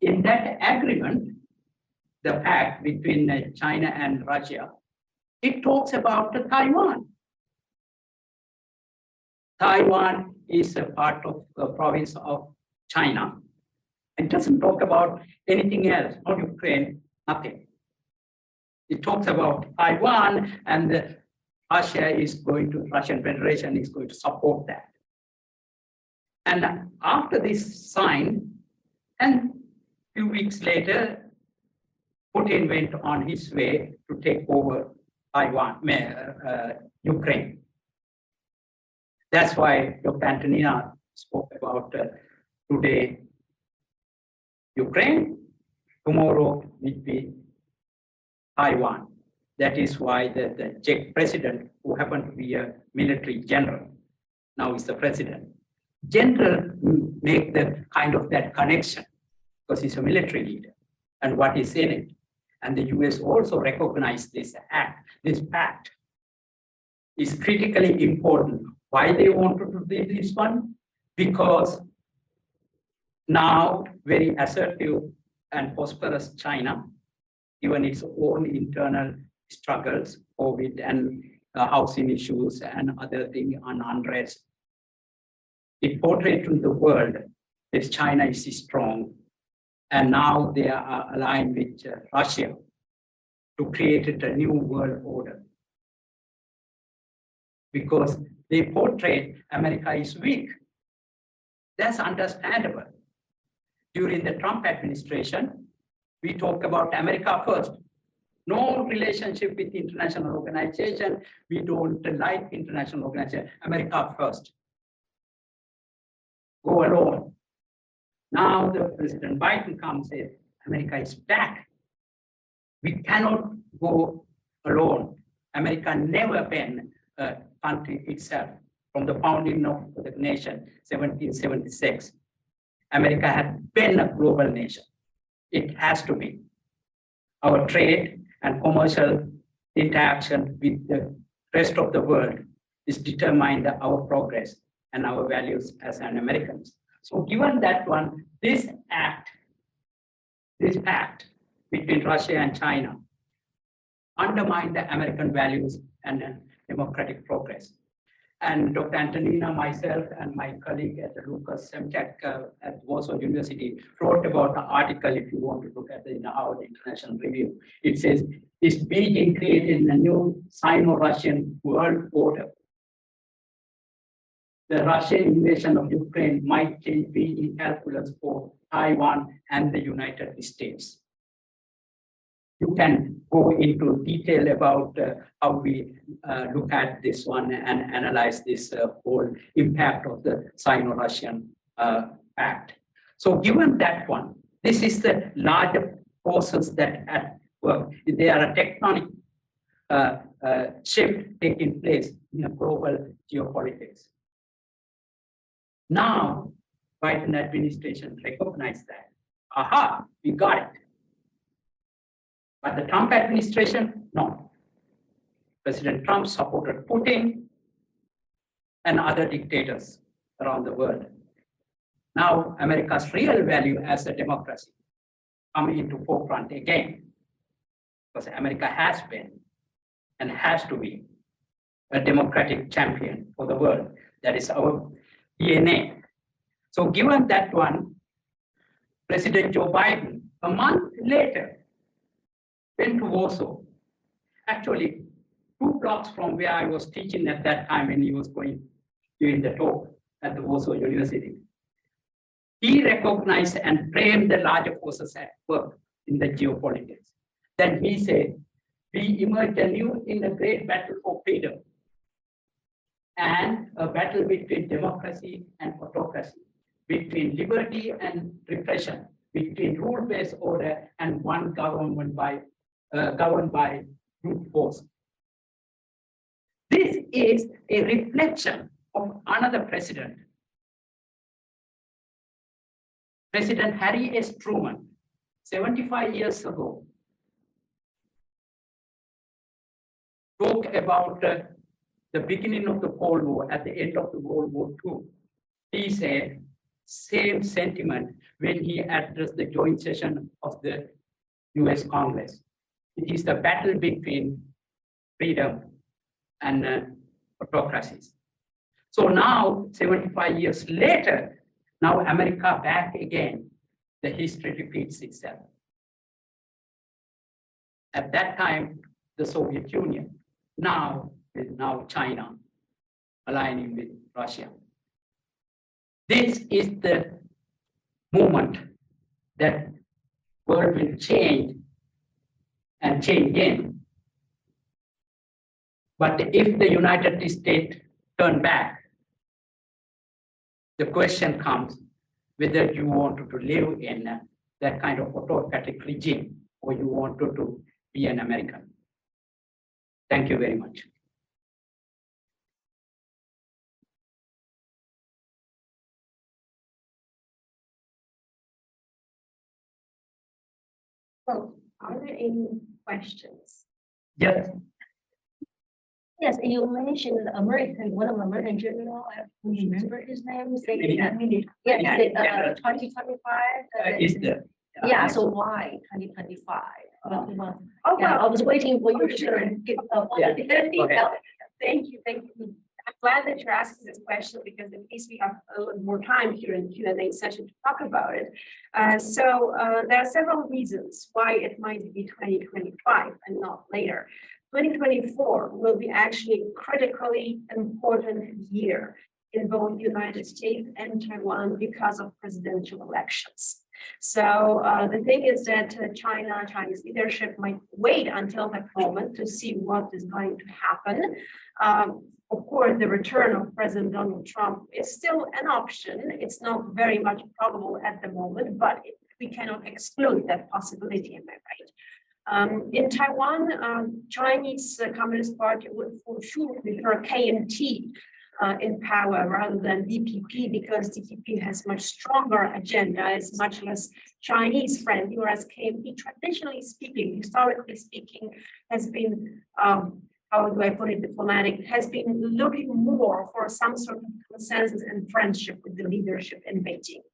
S4: In that agreement, the pact between China and Russia, it talks about Taiwan. Taiwan is a part of the province of China. It doesn't talk about anything else, not Ukraine, nothing. It talks about Taiwan, and Russian Federation is going to support that. And after this sign, and a few weeks later, Putin went on his way to take over Taiwan, Ukraine. That's why Dr. Antonina spoke about today Ukraine, tomorrow will be Taiwan. That is why the Czech president, who happened to be a military general, now is the president. General make the kind of that connection because he's a military leader and what is in it. And the US also recognized this act, this pact is critically important. Why they want to do this one? Because now very assertive and prosperous China, given its own internal struggles, COVID and housing issues and other things and unrest, it portrayed to the world that China is strong. And now they are aligned with Russia to create a new world order. Because they portrayed America is weak. That's understandable. During the Trump administration, we talk about America first. No relationship with international organization. We don't like international organization. America first. Go alone. Now the President Biden comes in, America is back. We cannot go alone. America never been a country itself from the founding of the nation, 1776. America has been a global nation. It has to be. Our trade and commercial interaction with the rest of the world is determined our progress and our values as an Americans. So given that one, this pact between Russia and China undermine the American values and democratic progress. And Dr. Antonina, myself, and my colleague at the Lucas Semchak at Warsaw University wrote about the article, if you want to look at it in our international review. It says, is Beijing created a new Sino-Russian world order? The Russian invasion of Ukraine might change Beijing calculus for Taiwan and the United States. You can go into detail about how we look at this one and analyze this whole impact of the Sino-Russian pact. So given that one, this is the larger forces that at work. There are a tectonic shift taking place in a global geopolitics. Now, Biden administration recognized that. Aha, we got it. But the Trump administration, no. President Trump supported Putin and other dictators around the world. Now, America's real value as a democracy come into forefront again. Because America has been and has to be a democratic champion for the world. That is our DNA. So given that one, President Joe Biden, a month later, went to Warsaw actually 2 blocks from where I was teaching at that time when he was doing the talk at the Warsaw University. He recognized and framed the larger forces at work in the geopolitics. Then he said, we emerged anew in the great battle for freedom and a battle between democracy and autocracy, between liberty and repression, between rule-based order and one governed by brute force. This is a reflection of another president, President Harry S. Truman, 75 years ago, talked about the beginning of the Cold War, at the end of the World War II. He said, same sentiment when he addressed the joint session of the US Congress. It is the battle between freedom and autocracies. So now, 75 years later, now America back again, the history repeats itself. At that time, the Soviet Union, now China, aligning with Russia. This is the moment that world will change and change again. But if the United States turn back, the question comes whether you want to live in that kind of autocratic regime or you want to be an American. Thank you very much.
S2: So, are there any questions?
S4: Yes.
S5: Yes, you mentioned American, one of American general, I don't remember his name. Say,
S4: Yeah.
S5: 2025.
S4: Is the
S5: Yeah, so why 2025?
S2: Oh,
S5: Yeah, I
S2: well,
S5: was waiting for you to give
S4: Yeah.
S2: thank you. I'm glad that you're asking this question because at least we have a little more time here in the Q&A session to talk about it. There are several reasons why it might be 2025 and not later. 2024 will be actually a critically important year in both the United States and Taiwan because of presidential elections. So the thing is that Chinese leadership might wait until that moment to see what is going to happen. Of course, the return of President Donald Trump is still an option. It's not very much probable at the moment, but we cannot exclude that possibility, am I right? In Taiwan, Chinese Communist Party would for sure prefer KMT in power rather than DPP because DPP has much stronger agenda, is much less Chinese friendly, whereas KMT, traditionally speaking, historically speaking, has been, how do I put it diplomatic, has been looking more for some sort of consensus and friendship with the leadership in Beijing.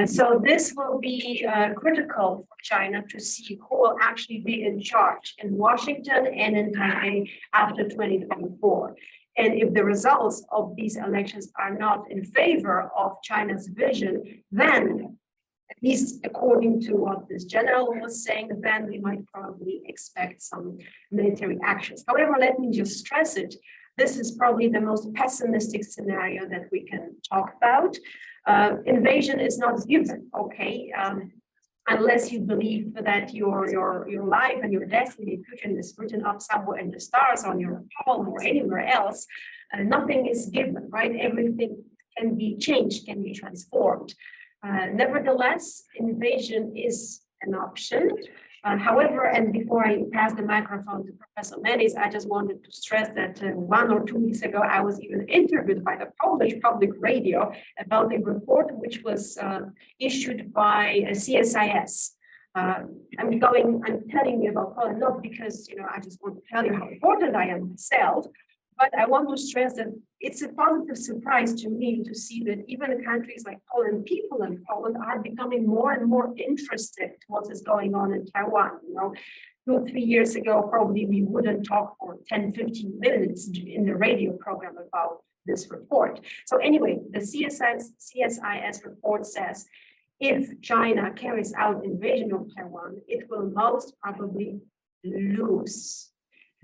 S2: So this will be critical for China to see who will actually be in charge in Washington and in Taipei after 2024. And if the results of these elections are not in favor of China's vision, then, at least according to what this general was saying, then we might probably expect some military actions. However, let me just stress it. This is probably the most pessimistic scenario that we can talk about. Invasion is not given, okay? Unless you believe that your life and your destiny is written up somewhere in the stars on your palm or anywhere else, nothing is given, right? Everything can be changed, can be transformed. Nevertheless, invasion is an option. However, and before I pass the microphone to Professor Mendis, I just wanted to stress that 1 or 2 weeks ago, I was even interviewed by the Polish public radio about a report which was issued by CSIS. I'm telling you about Poland, not because, I just want to tell you how important I am myself, but I want to stress that it's a positive surprise to me to see that even countries like Poland, people in Poland are becoming more and more interested in what is going on in Taiwan. 2 or 3 years ago, probably we wouldn't talk for 10, 15 minutes in the radio program about this report. So anyway, the CSIS report says, if China carries out invasion of Taiwan, it will most probably lose.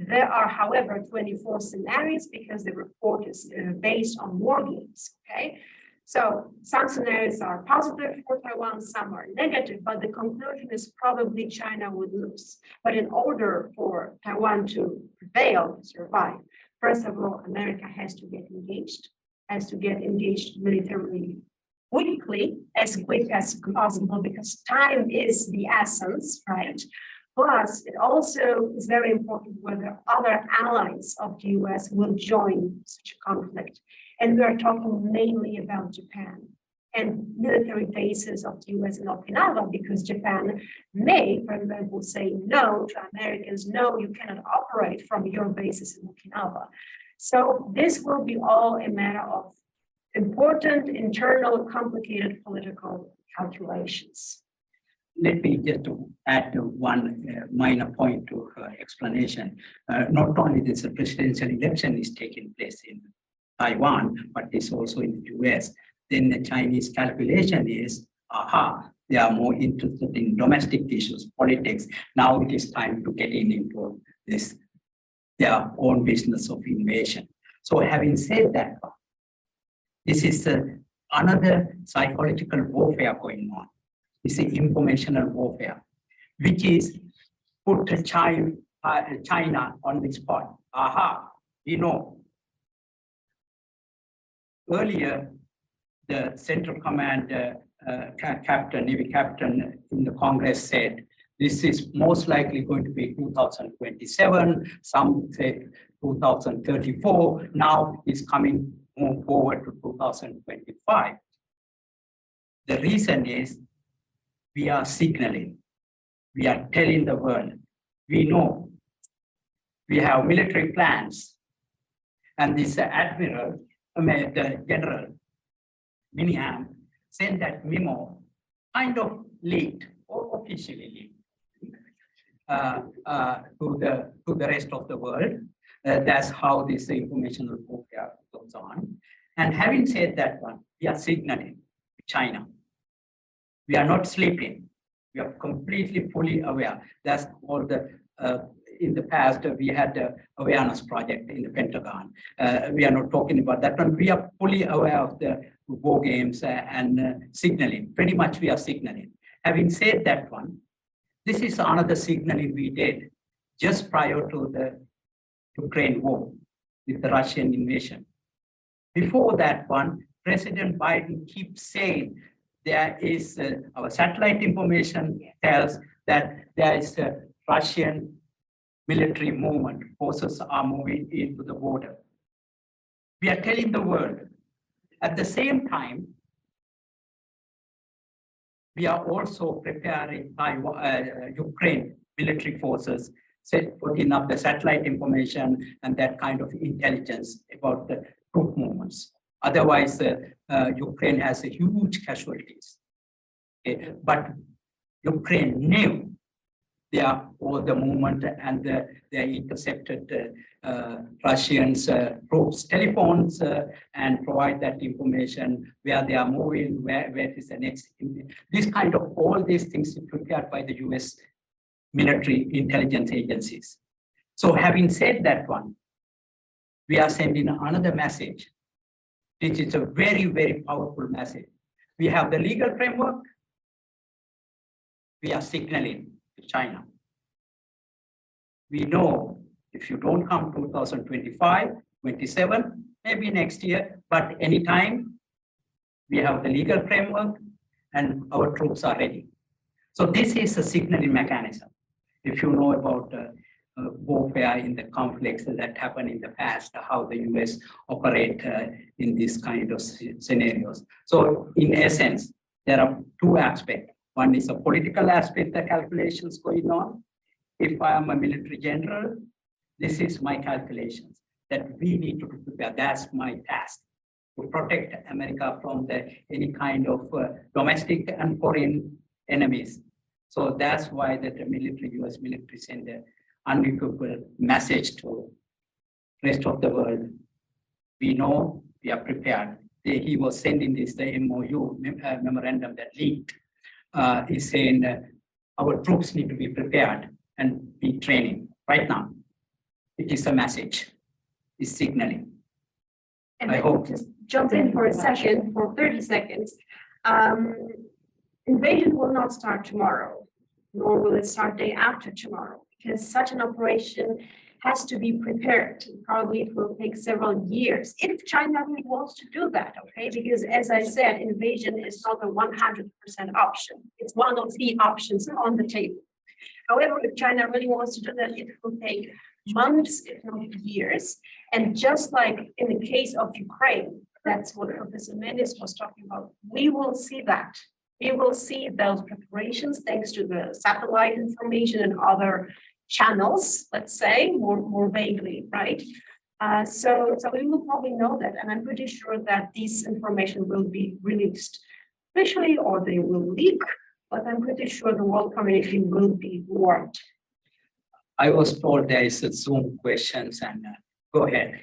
S2: There are, however, 24 scenarios because the report is based on war games, okay? So some scenarios are positive for Taiwan, some are negative, but the conclusion is probably China would lose. But in order for Taiwan to prevail, survive, first of all, America has to get engaged, militarily quickly, as quick as possible, because time is the essence, right? Plus, it also is very important whether other allies of the US will join such a conflict. And we are talking mainly about Japan and military bases of the US in Okinawa, because Japan may, for example, say no to Americans, no, you cannot operate from your bases in Okinawa. So this will be all a matter of important, internal, complicated political calculations.
S4: Let me just to add one minor point to her explanation. Not only this presidential election is taking place in Taiwan, but it's also in the US. Then the Chinese calculation is, they are more interested in domestic issues, politics. Now it is time to get into this, their own business of invasion. So having said that, this is another psychological warfare going on. It's the informational warfare, which is put China on the spot. We know. Earlier, the Central Command captain, Navy captain in the Congress said, this is most likely going to be 2027, some say 2034, now it's coming more forward to 2025. The reason is, we are signaling, we are telling the world, we know, we have military plans, and this admiral, the general, Miniham, sent that memo, kind of leaked, or officially leaked, to the rest of the world. That's how this informational warfare goes on. And having said that one, we are signaling to China. We are not sleeping. We are completely fully aware. That's all the, in the past, we had the awareness project in the Pentagon. We are not talking about that one. We are fully aware of the war games and signaling. Pretty much we are signaling. Having said that one, this is another signaling we did just prior to the Ukraine war with the Russian invasion. Before that one, President Biden keeps saying there is our satellite information tells that there is a Russian military movement. Forces are moving into the border. We are telling the world. At the same time, we are also preparing Ukraine military forces, putting up the satellite information and that kind of intelligence about the troop movements. Otherwise, Ukraine has a huge casualties. Okay. But Ukraine knew all the movement and they intercepted Russians troops' telephones and provide that information where they are moving, where is the next. This kind of all these things prepared by the US military intelligence agencies. So having said that one, we are sending another message. It is a very, very powerful message. We have the legal framework. We are signaling to China. We know if you don't come 2025, 27, maybe next year, but anytime, we have the legal framework and our troops are ready. So this is a signaling mechanism. If you know about warfare in the conflicts that happened in the past, how the US operate in these kind of scenarios. So in essence, there are two aspects. One is a political aspect, the calculations going on. If I am a military general, this is my calculations that we need to prepare. That's my task, to protect America from any kind of domestic and foreign enemies. So that's why that the military, US military send an unequivocal message to rest of the world. We know we are prepared. He was sending this, the MOU memorandum that leaked. He's saying our troops need to be prepared and be training right now. it is a message, it's signaling.
S2: And
S4: I
S2: then
S4: hope.
S2: just jump in for a second, for 30 seconds. Invasion will not start tomorrow, nor will it start day after tomorrow, because such an operation has to be prepared. Probably it will take several years if China really wants to do that, okay? Because as I said, invasion is not a 100% option. It's one of the options on the table. However, if China really wants to do that, it will take months, if not years. And just like in the case of Ukraine, that's what Professor Mendis was talking about, we will see that. We will see those preparations thanks to the satellite information and other channels, let's say, more vaguely, right? So we will probably know that, and I'm pretty sure that this information will be released officially, or they will leak, but I'm pretty sure the world community will be warned.
S4: I was told there is a Zoom questions, and go ahead.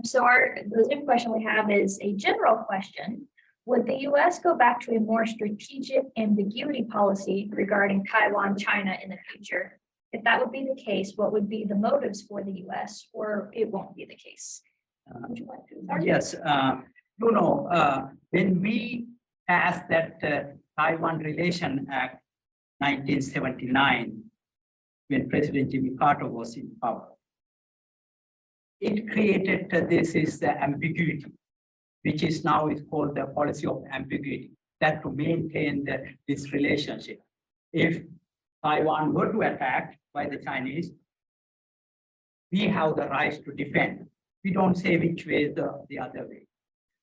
S5: So the Zoom question we have is a general question. Would the US go back to a more strategic ambiguity policy regarding Taiwan, China in the future? If that would be the case, what would be the motives for the US, or it won't be the case? Would you like to start?
S4: Yes, when we passed that Taiwan Relation Act 1979, when President Jimmy Carter was in power, it created this is the ambiguity, which is now is called the policy of ambiguity, that to maintain this relationship. If Taiwan were to attack by the Chinese, we have the right to defend. We don't say which way is the other way.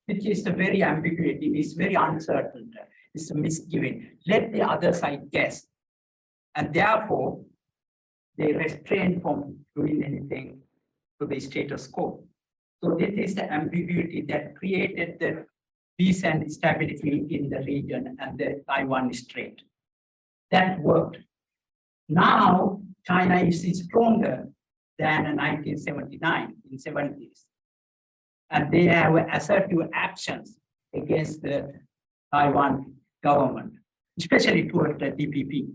S4: Which is a very ambiguity, it's very uncertain, it's a misgiving. Let the other side guess. And therefore, they refrain from doing anything to the status quo. So this is the ambiguity that created the peace and stability in the region and the Taiwan Strait. That worked. Now, China is stronger than in 1979, in 70s. And they have assertive actions against the Taiwan government, especially toward the DPP.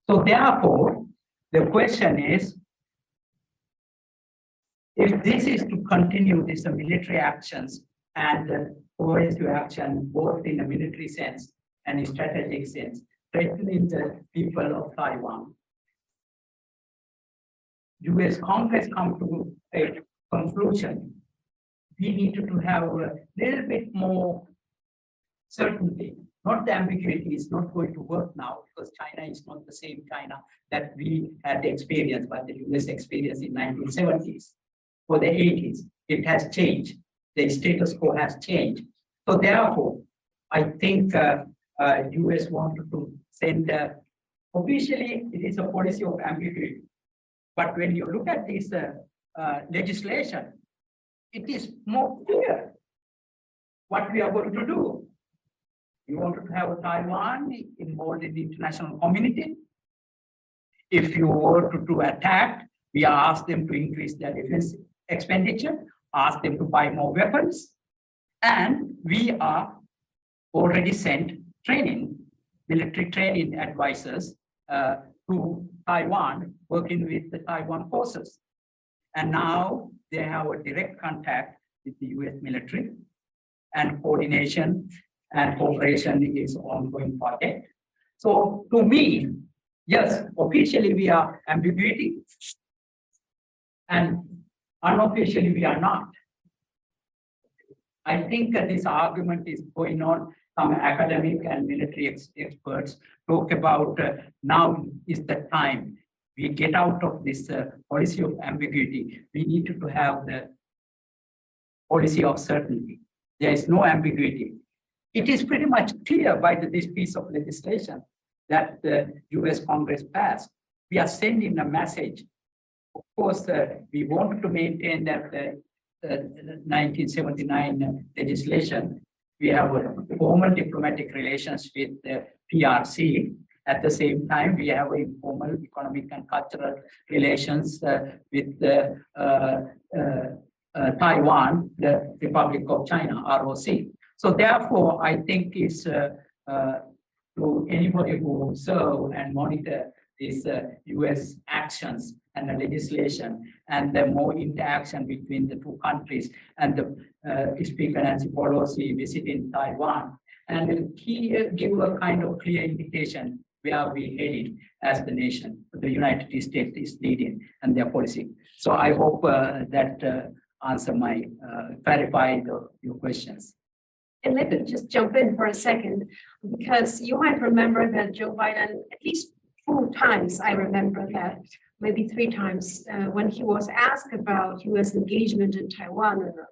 S4: So therefore, the question is, if this is to continue this military actions and coercive action, both in a military sense and a strategic sense, threatening the people of Taiwan, US Congress come to a conclusion. We need to have a little bit more certainty. Not the ambiguity is not going to work now, because China is not the same China that we had experienced, but the US experienced in 1970s or the 80s. It has changed. The status quo has changed. So therefore, I think US wanted to send, officially it is a policy of ambiguity. But when you look at this legislation, it is more clear what we are going to do. We wanted to have Taiwan involved in the international community. If you were to attack, we asked them to increase their defense expenditure, ask them to buy more weapons, and we are already sent training, military training advisors to Taiwan, working with the Taiwan forces. And now they have a direct contact with the US military, and coordination and cooperation is ongoing project. So to me, yes, officially we are ambiguity, and unofficially we are not. I think that this argument is going on. Some academic and military experts talk about now is the time we get out of this policy of ambiguity. We need to have the policy of certainty. There is no ambiguity. It is pretty much clear by this piece of legislation that the US Congress passed. We are sending a message. Of course, we wanted to maintain that the 1979 legislation. We have a formal diplomatic relations with the PRC. At the same time, we have informal economic and cultural relations with the Taiwan, the Republic of China, ROC. So therefore, I think it's to anybody who observe and monitor these US actions and the legislation and the more interaction between the two countries, and the Speaker Nancy Pelosi visiting Taiwan, and give a kind of clear indication where we headed as the nation, the United States is leading and their policy. So I hope that answer my clarify your questions.
S2: And let me just jump in for a second, because you might remember that Joe Biden, at least 2 times, I remember that, maybe 3 times, when he was asked about US engagement in Taiwan, or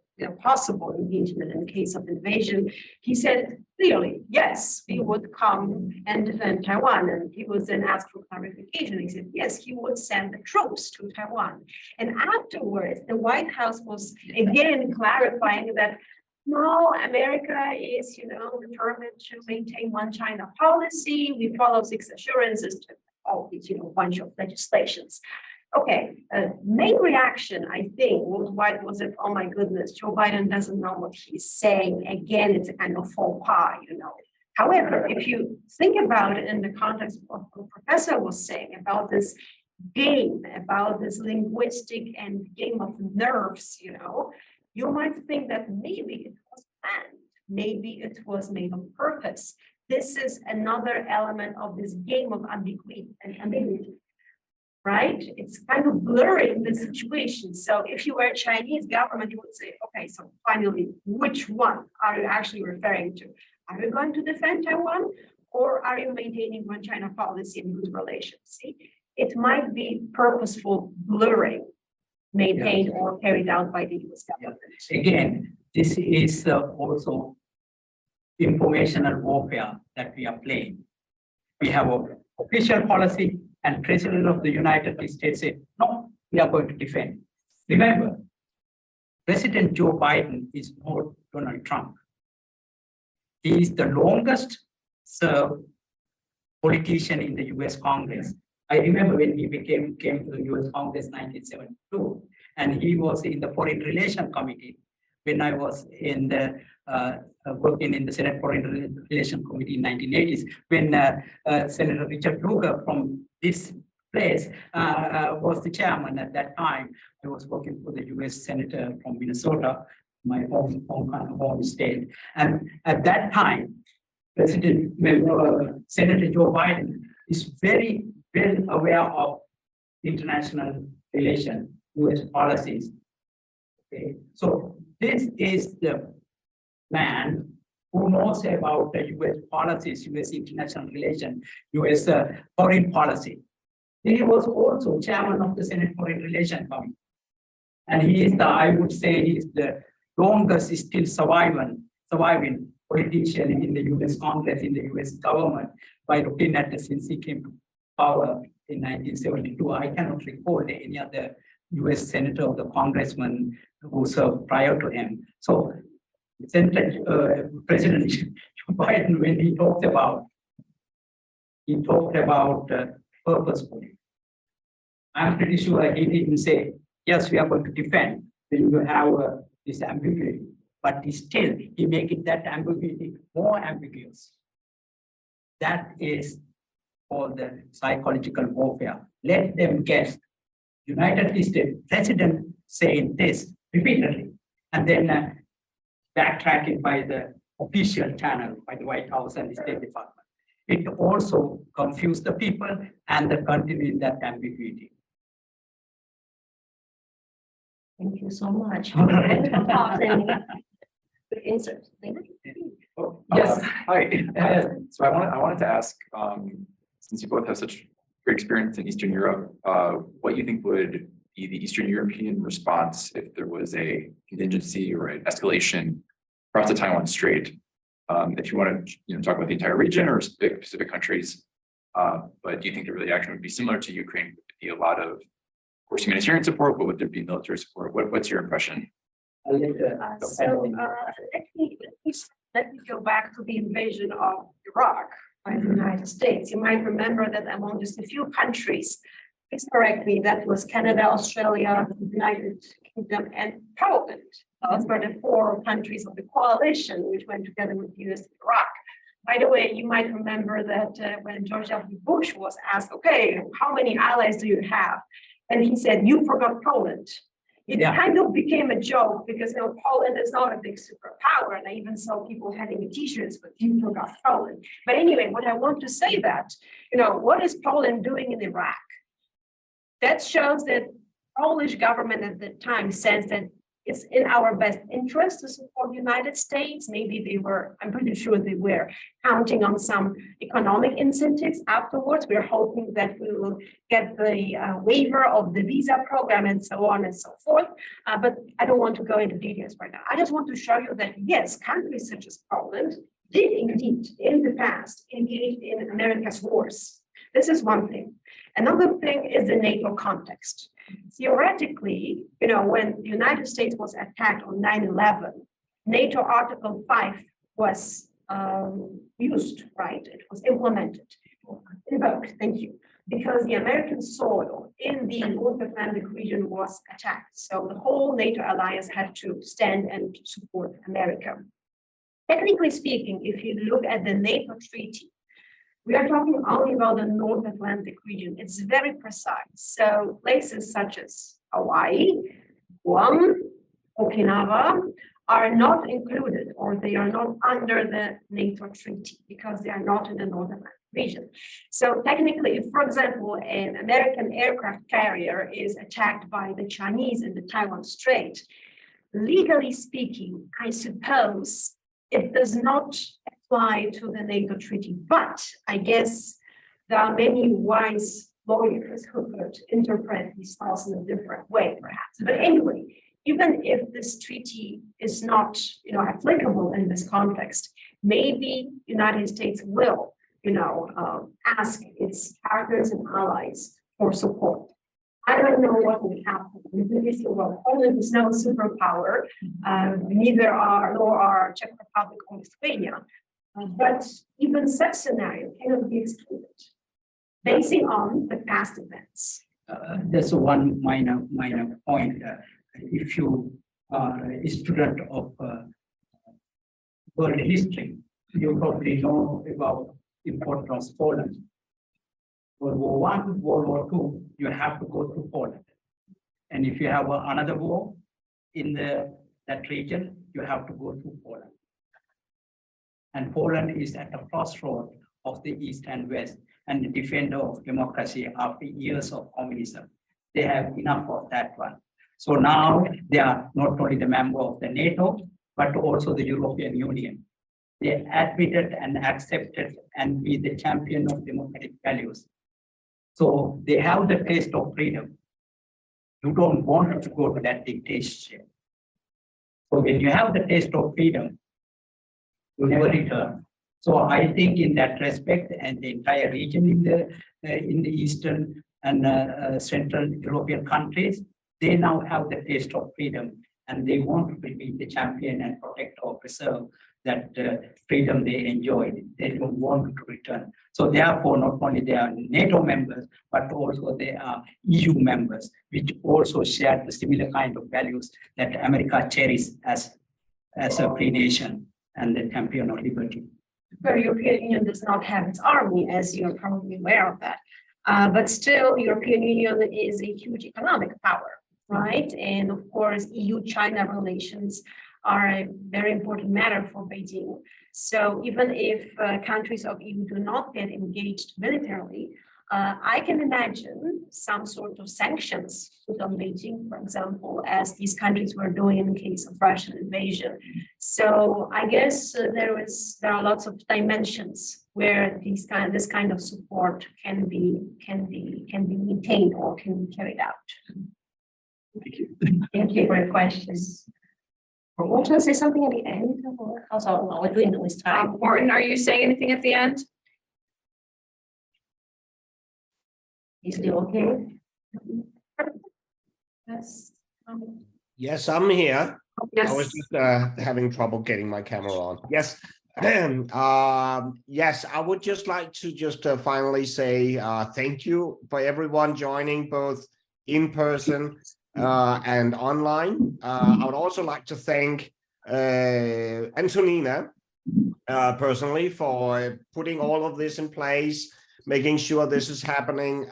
S2: possible engagement in the case of invasion, he said clearly, yes, we would come and defend Taiwan. And he was then asked for clarification. He said, yes, he would send the troops to Taiwan. And afterwards, the White House was again clarifying that no, America is, determined to maintain one China policy. We follow 6 assurances to all these, bunch of legislations. Okay, main reaction, I think, was it, oh my goodness, Joe Biden doesn't know what he's saying. Again, it's a kind of faux pas, However, if you think about it in the context of what the professor was saying about this game, about this linguistic and game of nerves, you might think that maybe it was planned, maybe it was made on purpose. This is another element of this game of ambiguity. Right? It's kind of blurring the situation. So if you were a Chinese government, you would say, okay, so finally, which one are you actually referring to? Are you going to defend Taiwan, or are you maintaining one China policy and good relations? See, it might be purposeful blurring maintained or carried out by the US government.
S4: Again, this is also informational warfare that we are playing. We have an official policy, and President of the United States said, no, we are going to defend. Remember, President Joe Biden is not Donald Trump. He is the longest served politician in the US Congress. I remember when he came to the US Congress in 1972, and he was in the Foreign Relations Committee when I was in the working in the Senate Foreign Relations Committee in 1980s, when Senator Richard Lugar from this place was the chairman at that time. I was working for the US Senator from Minnesota, my home state. And at that time, Senator Joe Biden is very well aware of international relations, US policies. Okay, so this is the man who knows about the US policies, US international relations, US foreign policy. He was also chairman of the Senate Foreign Relations Committee. And he is I would say, he is the longest still surviving politician in the US Congress, in the US government, by looking at since he came to power in 1972. I cannot recall any other US senator or the congressman who served prior to him. So President Biden, when he talked about purposefully. I'm pretty sure he didn't say, yes, we are going to defend. Then you have this ambiguity, but still he make it that ambiguity more ambiguous. That is called the psychological warfare. Let them guess. United States President saying this repeatedly, and then backtracking by the official channel, by the White House and the State Department. It also confused the people and the continue in that ambiguity.
S5: Thank you so much.
S4: Yes.
S6: Hi. So I wanted to ask, since you both have such great experience in Eastern Europe, what you think would be the Eastern European response if there was a contingency or an escalation across the Taiwan Strait? If you want to talk about the entire region or specific countries, but do you think the reaction would be similar to Ukraine? Would there be a lot of, course, humanitarian support, but would there be military support? What's your impression?
S2: Let me go back to the invasion of Iraq by the United States. You might remember that among just a few countries, correctly, that was Canada, Australia, United Kingdom, and Poland. Those were the 4 countries of the coalition which went together with the US and Iraq. By the way, you might remember that when George W. Bush was asked, okay, how many allies do you have? And he said, you forgot Poland. It kind of became a joke because Poland is not a big superpower. And I even saw people having t-shirts with you forgot Poland. But anyway, what I want to say that, what is Poland doing in Iraq? That shows that Polish government at the time says that it's in our best interest to support the United States. Maybe they were, I'm pretty sure they were counting on some economic incentives afterwards. We're hoping that we will get the waiver of the visa program and so on and so forth. But I don't want to go into details right now. I just want to show you that, yes, countries such as Poland did indeed in the past engage in America's wars. This is one thing. Another thing is the NATO context. Theoretically, when the United States was attacked on 9/11, NATO Article 5 was used, right? It was implemented, invoked, thank you, because the American soil in the North Atlantic region was attacked. So the whole NATO alliance had to stand and support America. Technically speaking, if you look at the NATO treaty, we are talking only about the North Atlantic region. It's very precise. So places such as Hawaii, Guam, Okinawa are not included, or they are not under the NATO treaty because they are not in the North Atlantic region. So technically, if, for example, an American aircraft carrier is attacked by the Chinese in the Taiwan Strait, legally speaking, I suppose it does not apply to the NATO treaty, but I guess there are many wise lawyers who could interpret these laws in a different way, perhaps. But anyway, even if this treaty is not, applicable in this context, maybe United States will, ask its partners and allies for support. I don't know what will happen. Well, Poland is no superpower, neither are Czech Republic or Lithuania. But even such scenario cannot be excluded, basing on the past events.
S4: There's one minor point. If you are a student of world history, you probably know about the importance of Poland. World War I, World War II, you have to go through Poland. And if you have another war in that region, you have to go through Poland. And Poland is at the crossroad of the East and West, and the defender of democracy after years of communism. They have enough of that one. So now they are not only the member of the NATO, but also the European Union. They admitted and accepted and be the champion of democratic values. So they have the taste of freedom. You don't want to go to that dictatorship. So when you have the taste of freedom, you never return. So I think in that respect, and the entire region in the Eastern and Central European countries, they now have the taste of freedom, and they want to be the champion and protect or preserve that freedom they enjoyed. They don't want to return. So therefore, not only they are NATO members, but also they are EU members, which also share the similar kind of values that America cherishes as a free nation and the champion of liberty.
S2: The European Union does not have its army, as you're probably aware of that. But still, European Union is a huge economic power, right? And of course, EU-China relations are a very important matter for Beijing. So even if countries of EU do not get engaged militarily, I can imagine some sort of sanctions put on Beijing, for example, as these countries were doing in the case of Russian invasion. So I guess there are lots of dimensions where this kind of support can be maintained or can be carried out.
S6: Thank you.
S2: Thank you for your questions. Want to say something at the end? Also, we're doing it this time.
S7: Morton, are you saying anything at the end?
S2: You still okay?
S7: Yes.
S1: Yes, I'm here.
S7: Yes.
S1: I was just having trouble getting my camera on. Yes. Yes, I would just like to finally say thank you for everyone joining, both in person and online. I would also like to thank Antonina personally for putting all of this in place, making sure this is happening.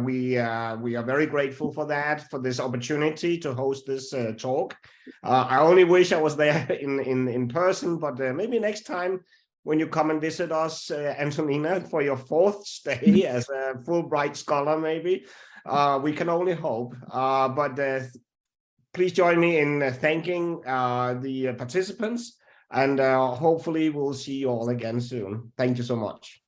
S1: We are very grateful for that, for this opportunity to host this talk. I only wish I was there in person, but maybe next time when you come and visit us, Antonina, for your 4th stay as a Fulbright scholar, maybe. We can only hope. But please join me in thanking the participants, and hopefully we'll see you all again soon. Thank you so much.